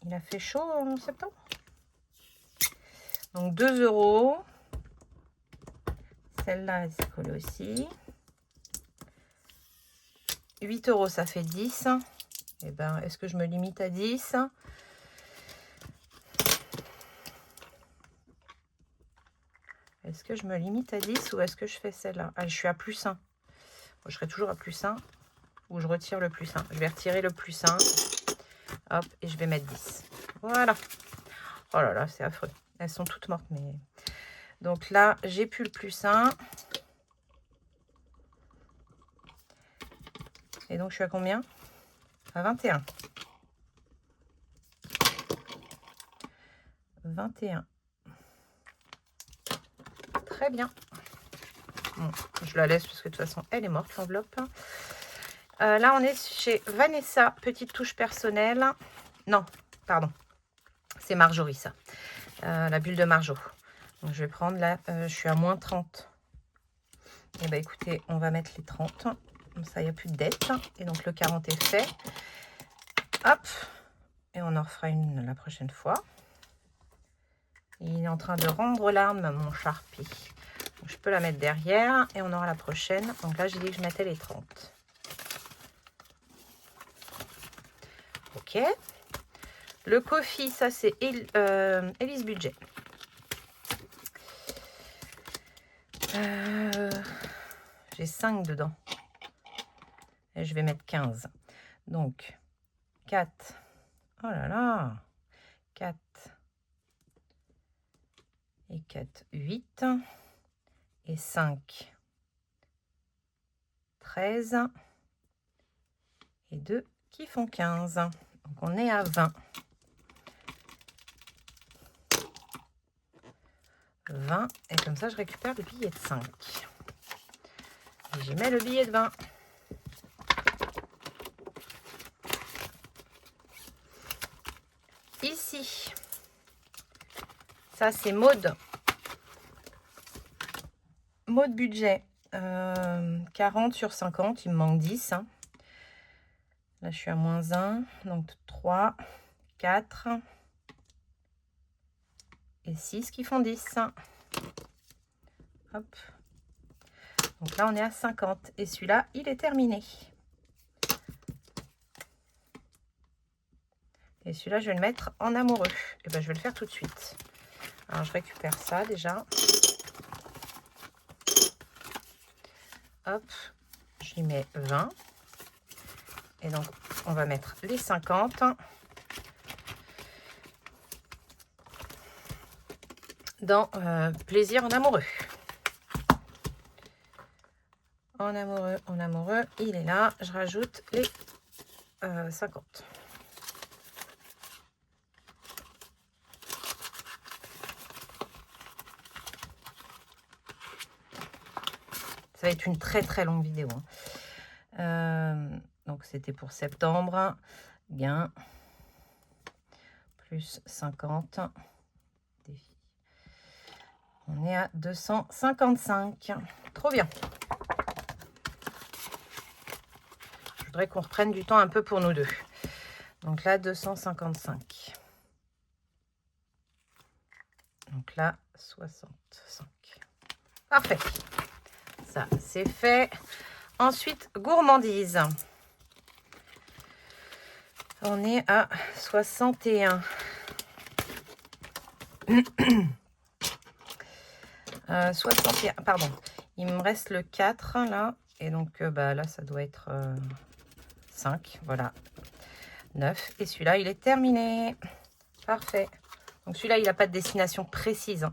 Il a fait chaud en septembre. Donc, 2 euros. Celle-là, elle s'est collée aussi. 8 euros, ça fait 10. Eh ben, est-ce que je me limite à 10? Est-ce que je me limite à 10 ou est-ce que je fais celle-là? Ah, je suis à plus 1. Je serai toujours à plus 1 ou je retire le plus 1. Je vais retirer le plus 1. Hop, et je vais mettre 10. Voilà. Oh là là, c'est affreux. Elles sont toutes mortes. Mais donc là, j'ai plus le plus 1. Et donc, je suis à combien? À 21. 21. Très bien. Bon, je la laisse parce que de toute façon, elle est morte, l'enveloppe. Là, on est chez Vanessa. Petite touche personnelle. Non, pardon. C'est Marjorie, ça. La bulle de Marjo. Donc, je vais prendre là. Je suis à moins 30. Et bien, écoutez, on va mettre les 30. Comme ça, il n'y a plus de dette. Et donc, le 40 est fait. Hop. Et on en refera une la prochaine fois. Il est en train de rendre l'arme, mon Sharpie. Donc, je peux la mettre derrière et on aura la prochaine. Donc là, j'ai dit que je mettais les 30. Ok. Le coffee, ça, c'est Elise Budget. J'ai 5 dedans. Et je vais mettre 15. Donc, 4. Oh là là. 4, et 4, 8. Et 5, 13. Et 2 qui font 15. Donc on est à 20. 20. Et comme ça, je récupère le billet de 5. Et j'y mets le billet de 20. Ici, ça c'est mode. Mode budget. 40 sur 50, il me manque 10. Hein. Là, je suis à moins 1. Donc 3, 4 et 6 qui font 10. Hop. Donc là, on est à 50. Et celui-là, il est terminé. Et celui-là, je vais le mettre en amoureux. Et ben, je vais le faire tout de suite. Alors, je récupère ça déjà. Hop. J'y mets 20. Et donc, on va mettre les 50. Dans plaisir en amoureux. En amoureux, il est là. Je rajoute les 50. Ça va être une très très longue vidéo. Hein. Donc c'était pour septembre. Gain. Plus 50. Défi. On est à 255. Trop bien. Je voudrais qu'on reprenne du temps un peu pour nous deux. Donc là, 255. Donc là, 65. Parfait. Ça, c'est fait. Ensuite, gourmandise. On est à 61. 61. Pardon. Il me reste le 4 là. Et donc, là, ça doit être 5. Voilà. 9. Et celui-là, il est terminé. Parfait. Donc, celui-là, il n'a pas de destination précise. Hein.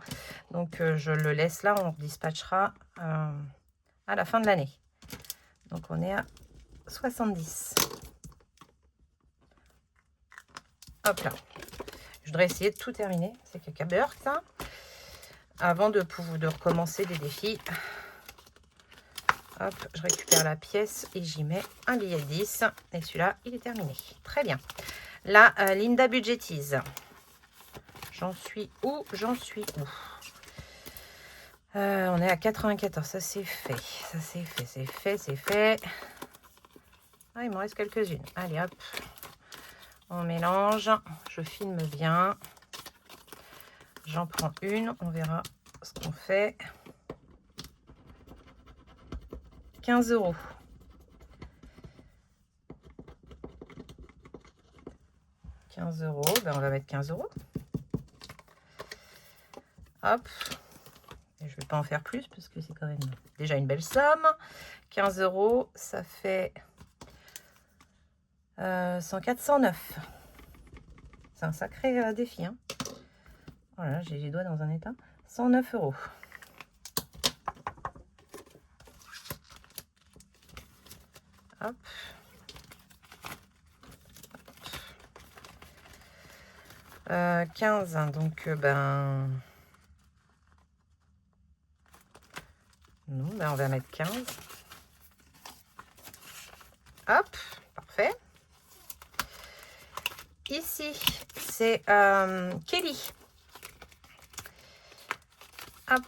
Donc, je le laisse là. On dispatchera à la fin de l'année. Donc, on est à 70. Hop là. Je voudrais essayer de tout terminer. C'est cacabeurk, ça. Avant de recommencer des défis. Hop, je récupère la pièce et j'y mets un billet de 10. Et celui-là, il est terminé. Très bien. Là, Linda budgétise. J'en suis où? J'en suis où? On est à 94. Ça, c'est fait. Ça, c'est fait. C'est fait. C'est fait. Ah, il m'en reste quelques-unes. Allez, hop. On mélange. Je filme bien. J'en prends une. On verra ce qu'on fait. 15 €. Ben, on va mettre 15 €. Hop. Et je ne vais pas en faire plus parce que c'est quand même déjà une belle somme. 15 €, ça fait 104, 109. C'est un sacré défi. Hein. Voilà, j'ai les doigts dans un état. 109 €. Hop. 15, hein, donc non, on va mettre 15. Hop, parfait. Ici, c'est Kelly. Hop,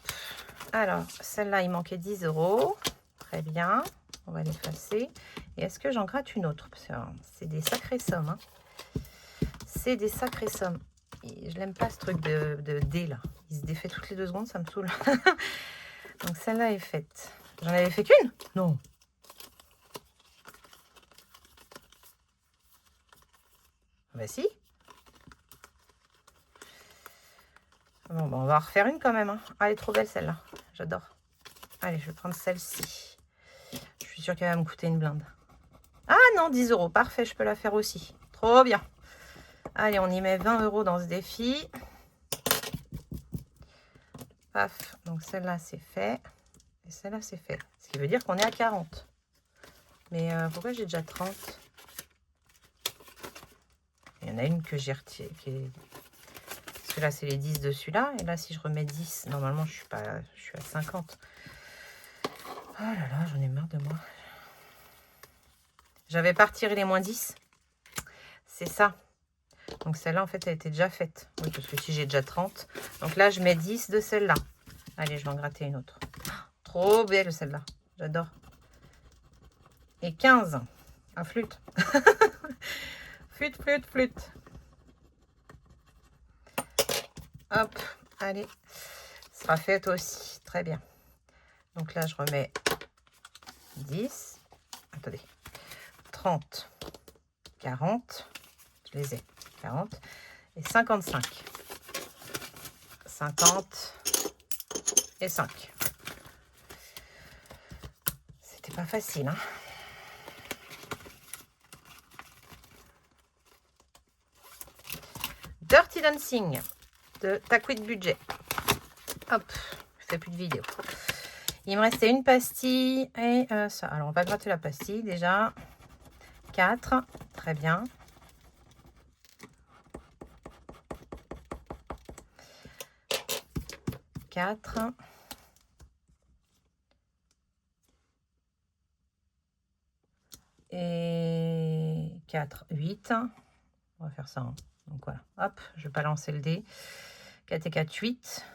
alors, celle-là, il manquait 10 €. Très bien, on va l'effacer. Et est-ce que j'en gratte une autre? Parce que c'est des sacrées sommes. Hein. C'est des sacrées sommes. Et je l'aime pas ce truc de dé là. Il se défait toutes les 2 secondes, ça me saoule. Donc celle-là est faite. J'en avais fait qu'une? Non. Bah si. Bon, on va en refaire une quand même. Hein. Ah, elle est trop belle celle-là. J'adore. Allez, je vais prendre celle-ci. Je suis sûre qu'elle va me coûter une blinde. Ah non, 10 €. Parfait, je peux la faire aussi. Trop bien. Allez, on y met 20 € dans ce défi. Paf. Donc celle-là, c'est fait. Et celle-là, c'est fait. Ce qui veut dire qu'on est à 40. Mais pourquoi j'ai déjà 30? Il y en a une que j'ai retirée. Parce que là, c'est les 10 dessus là. Et là, si je remets 10, normalement, je suis à 50. Oh là là, j'en ai marre de moi. J'avais pas retiré les moins 10. C'est ça. Donc celle-là, en fait, elle était déjà faite. Oui, parce que si j'ai déjà 30. Donc là, je mets 10 de celle-là. Allez, je vais en gratter une autre. Trop belle celle-là. J'adore. Et 15. Ah, flûte. Flûte, flûte, flûte. Hop, allez. Ce sera fait aussi. Très bien. Donc là, je remets 10. Attendez. 30. 40. Je les ai. 40. Et 55. 50. Et 5. C'était pas facile, hein. Dirty Dancing de Taquid Budget. Hop, je fais plus de vidéo. Il me restait une pastille et ça. Alors, on va gratter la pastille déjà. 4, très bien. Et 4, 8. On va faire ça. Hein. Donc voilà, hop, je vais pas lancer le dé. 4 et 4, 8.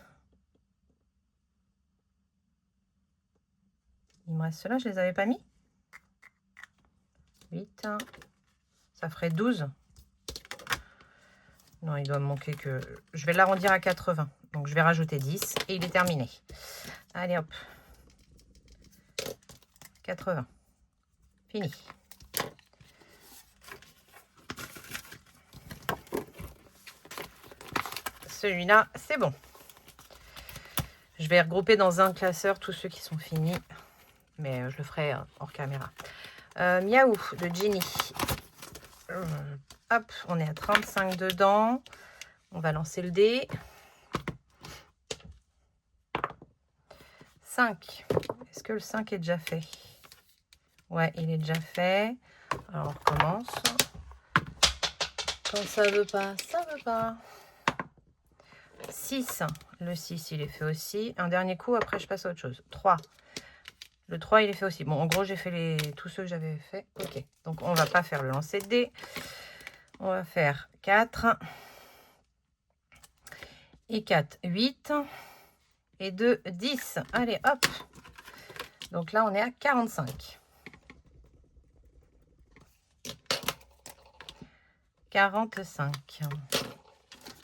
Il me reste ceux-là, je les avais pas mis. 8. Ça ferait 12. Non, il doit me manquer que... Je vais l'arrondir à 80. Donc, je vais rajouter 10 et il est terminé. Allez, hop. 80. Fini. Celui-là, c'est bon. Je vais regrouper dans un classeur tous ceux qui sont finis. Mais je le ferai hors caméra. Miaou de Ginny. Hop, on est à 35 dedans. On va lancer le dé. 5. Est-ce que le 5 est déjà fait? Ouais, il est déjà fait. Alors, on recommence. Quand ça veut pas, ça veut pas. 6. Le 6, il est fait aussi. Un dernier coup, après, je passe à autre chose. 3. Le 3, il est fait aussi. Bon, en gros, j'ai fait tous ceux que j'avais fait. Ok, donc on va pas faire le lancer de dés. On va faire 4. Et 4, 8. Et 2, 10. Allez, hop. Donc là, on est à 45. 45.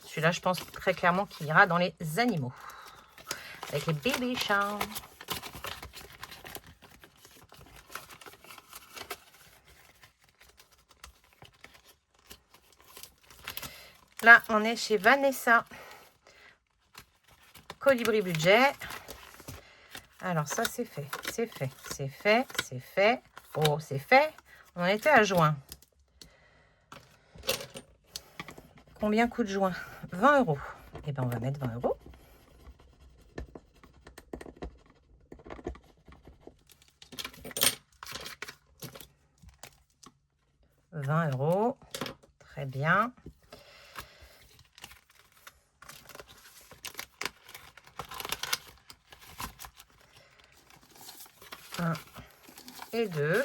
Celui-là, je pense très clairement qu'il ira dans les animaux. Avec les bébés chats. Là, on est chez Vanessa. Colibri Budget. Alors, ça, c'est fait. C'est fait. C'est fait. C'est fait. Oh, c'est fait. On était à juin. Combien coûte juin? 20 €. Eh bien, on va mettre 20 €. 20 €. Très bien. 1 et 2.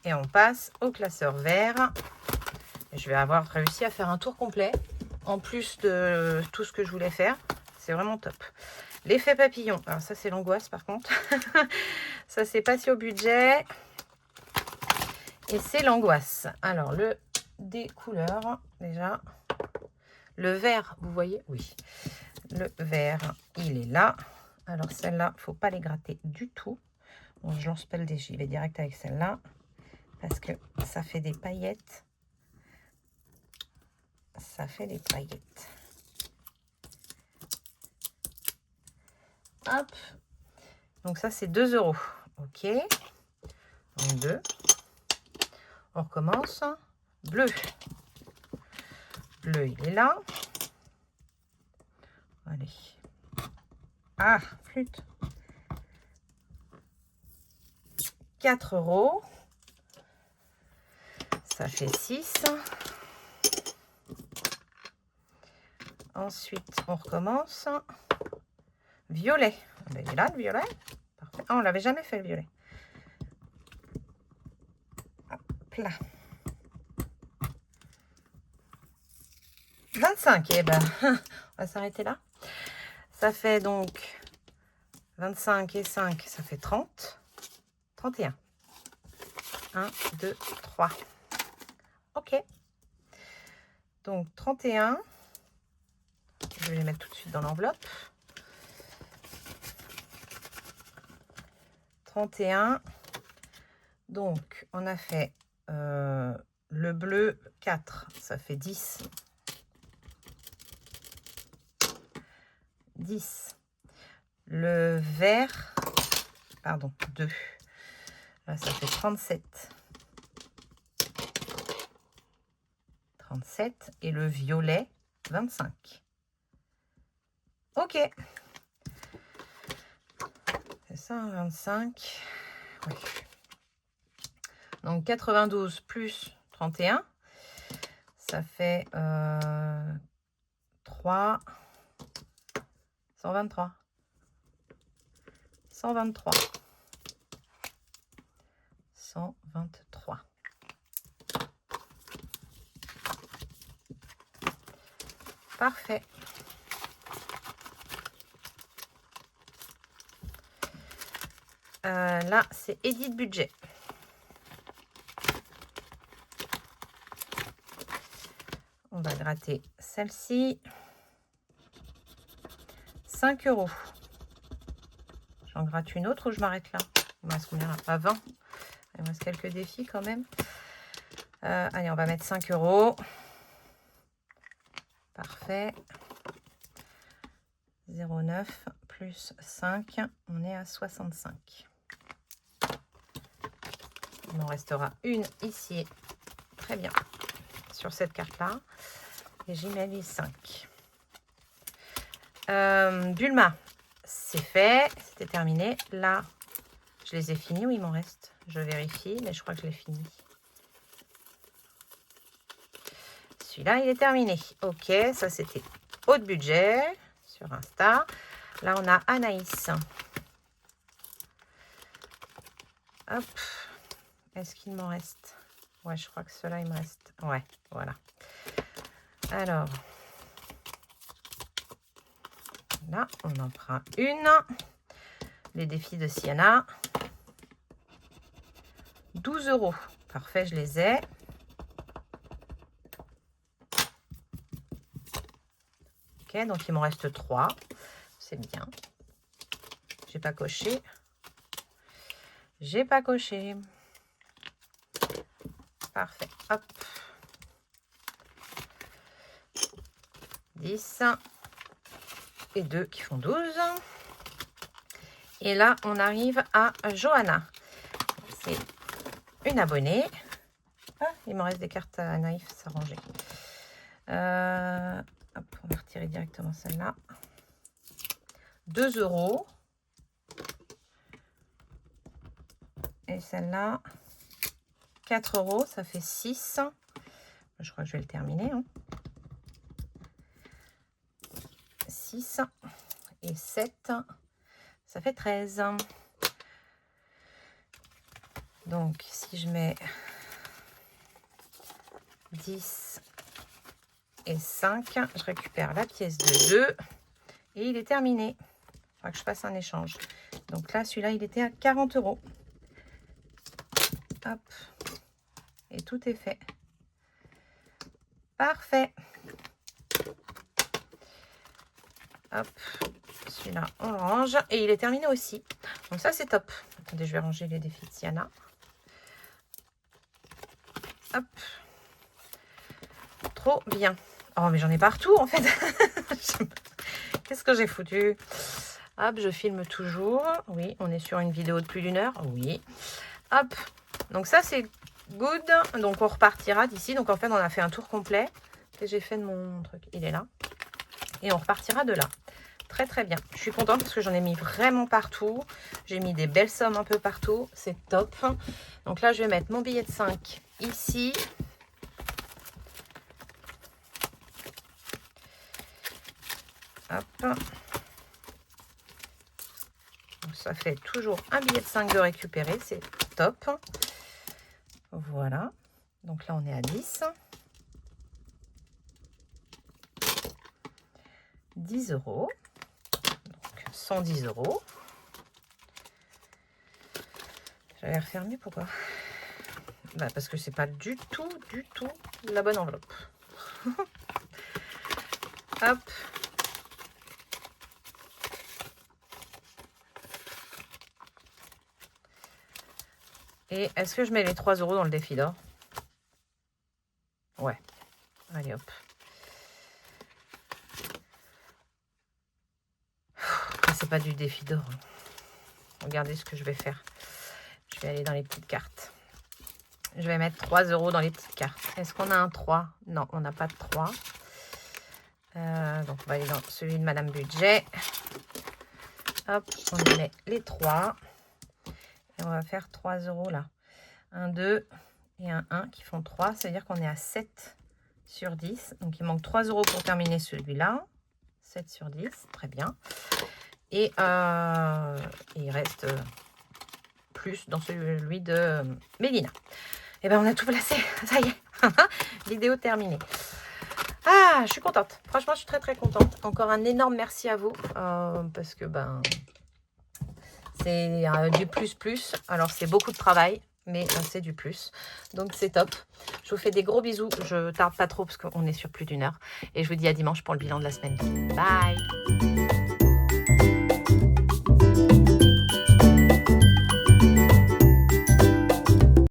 Et on passe au classeur vert. Je vais avoir réussi à faire un tour complet. En plus de tout ce que je voulais faire. C'est vraiment top. L'effet papillon. Alors ça, c'est l'angoisse par contre. Ça, c'est passé au budget. Et c'est l'angoisse. Alors, des couleurs, déjà. Le vert, vous voyez? Oui. Le vert, il est là. Alors, celle-là, il ne faut pas les gratter du tout. Bon, je lance pas le dé, j'y vais direct avec celle-là. Parce que ça fait des paillettes. Ça fait des paillettes. Hop. Donc ça, c'est 2 €. Ok. Donc 2. On recommence. Bleu. Bleu, il est là. Allez. Ah, flûte. 4 €. Ça fait 6. Ensuite, on recommence. Violet. Il est là, le violet. Parfait. Ah, on l'avait jamais fait, le violet. Hop là. 25. Eh ben, on va s'arrêter là. Ça fait donc 25 et 5, ça fait 30. 31. 1, 2, 3. Ok. Donc 31. Je vais les mettre tout de suite dans l'enveloppe. 31. Donc, on a fait le bleu 4, ça fait 10. 10. Le vert, pardon, 2. Là, ça fait 37. 37. Et le violet, 25. Ok. C'est ça, 25. Oui. Donc 92 plus 31, ça fait 3, 123. 123. 123. Parfait. Là, c'est Edit Budget. On va gratter celle-ci. 5 €. J'en gratte une autre ou je m'arrête là? Il me reste combien là? Pas 20. Il me reste quelques défis quand même. Allez, on va mettre 5 €. Parfait. 0,9 plus 5, on est à 65. Il m'en restera une ici. Très bien. Sur cette carte-là. Et j'y mets les 5. Bulma, c'est fait. C'était terminé. Là, je les ai finis ou il m'en reste? Je vérifie, mais je crois que je l'ai fini. Celui-là, il est terminé. Ok, ça c'était haut de budget sur Insta. Là, on a Anaïs. Hop. Est-ce qu'il m'en reste? Ouais, je crois que cela il me reste. Ouais, voilà. Alors, là, on en prend une. Les défis de Sienna. 12 €. Parfait, je les ai. Ok, donc il m'en reste 3. C'est bien. J'ai pas coché. J'ai pas coché. Parfait. Hop. 10. Et 2 qui font 12. Et là, on arrive à Johanna. C'est une abonnée. Ah, il me reste des cartes à Naïf s'arranger. Hop, on va retirer directement celle-là. 2 €. Et celle-là, 4 €. Ça fait 6. Je crois que je vais le terminer. Hein. 6 et 7. Ça fait 13. Donc, si je mets 10 et 5, je récupère la pièce de 2 et il est terminé. Il faudra que je fasse un échange. Donc là, celui-là, il était à 40 €. Hop. Et tout est fait. Parfait. Hop. Celui-là, on le range. Et il est terminé aussi. Donc ça, c'est top. Attendez, je vais ranger les défis de Sienna. Hop. Trop bien. Oh, mais j'en ai partout, en fait. Qu'est-ce que j'ai foutu? Hop, je filme toujours. Oui, on est sur une vidéo de plus d'1 heure. Oui. Hop. Donc ça, c'est good. Donc on repartira d'ici. Donc en fait, on a fait un tour complet. Qu'est-ce que j'ai fait de mon truc? Il est là. Et on repartira de là. très très bien. Je suis contente parce que j'en ai mis vraiment partout. J'ai mis des belles sommes un peu partout. C'est top. Donc là, je vais mettre mon billet de 5 ici. Hop. Ça fait toujours un billet de 5 de récupérer. C'est top. Voilà. Donc là, on est à 10. 10 €. Donc 110 €. J'avais refermé, pourquoi? Bah parce que c'est pas du tout la bonne enveloppe. Hop. Et est-ce que je mets les 3 € dans le défi d'or? Ouais. Allez, hop. C'est pas du défi d'or. Regardez ce que je vais faire. Je vais aller dans les petites cartes. Je vais mettre 3 € dans les petites cartes. Est-ce qu'on a un 3? Non, on n'a pas de 3. Donc, on va aller dans celui de Madame Budget. Hop, on y met les 3. Et on va faire 3 € là. 1, 2 et un 1 qui font 3. C'est-à-dire qu'on est à 7 sur 10. Donc, il manque 3 € pour terminer celui-là. 7 sur 10, très bien. Et il reste plus dans celui de Mélina. Et ben on a tout placé, ça y est. Vidéo terminée. Ah, je suis contente. Franchement, je suis très très contente. Encore un énorme merci à vous. Parce que ben c'est du plus. Alors c'est beaucoup de travail, mais c'est du plus. Donc c'est top. Je vous fais des gros bisous. Je tarde pas trop parce qu'on est sur plus d'1 heure. Et je vous dis à dimanche pour le bilan de la semaine. Bye.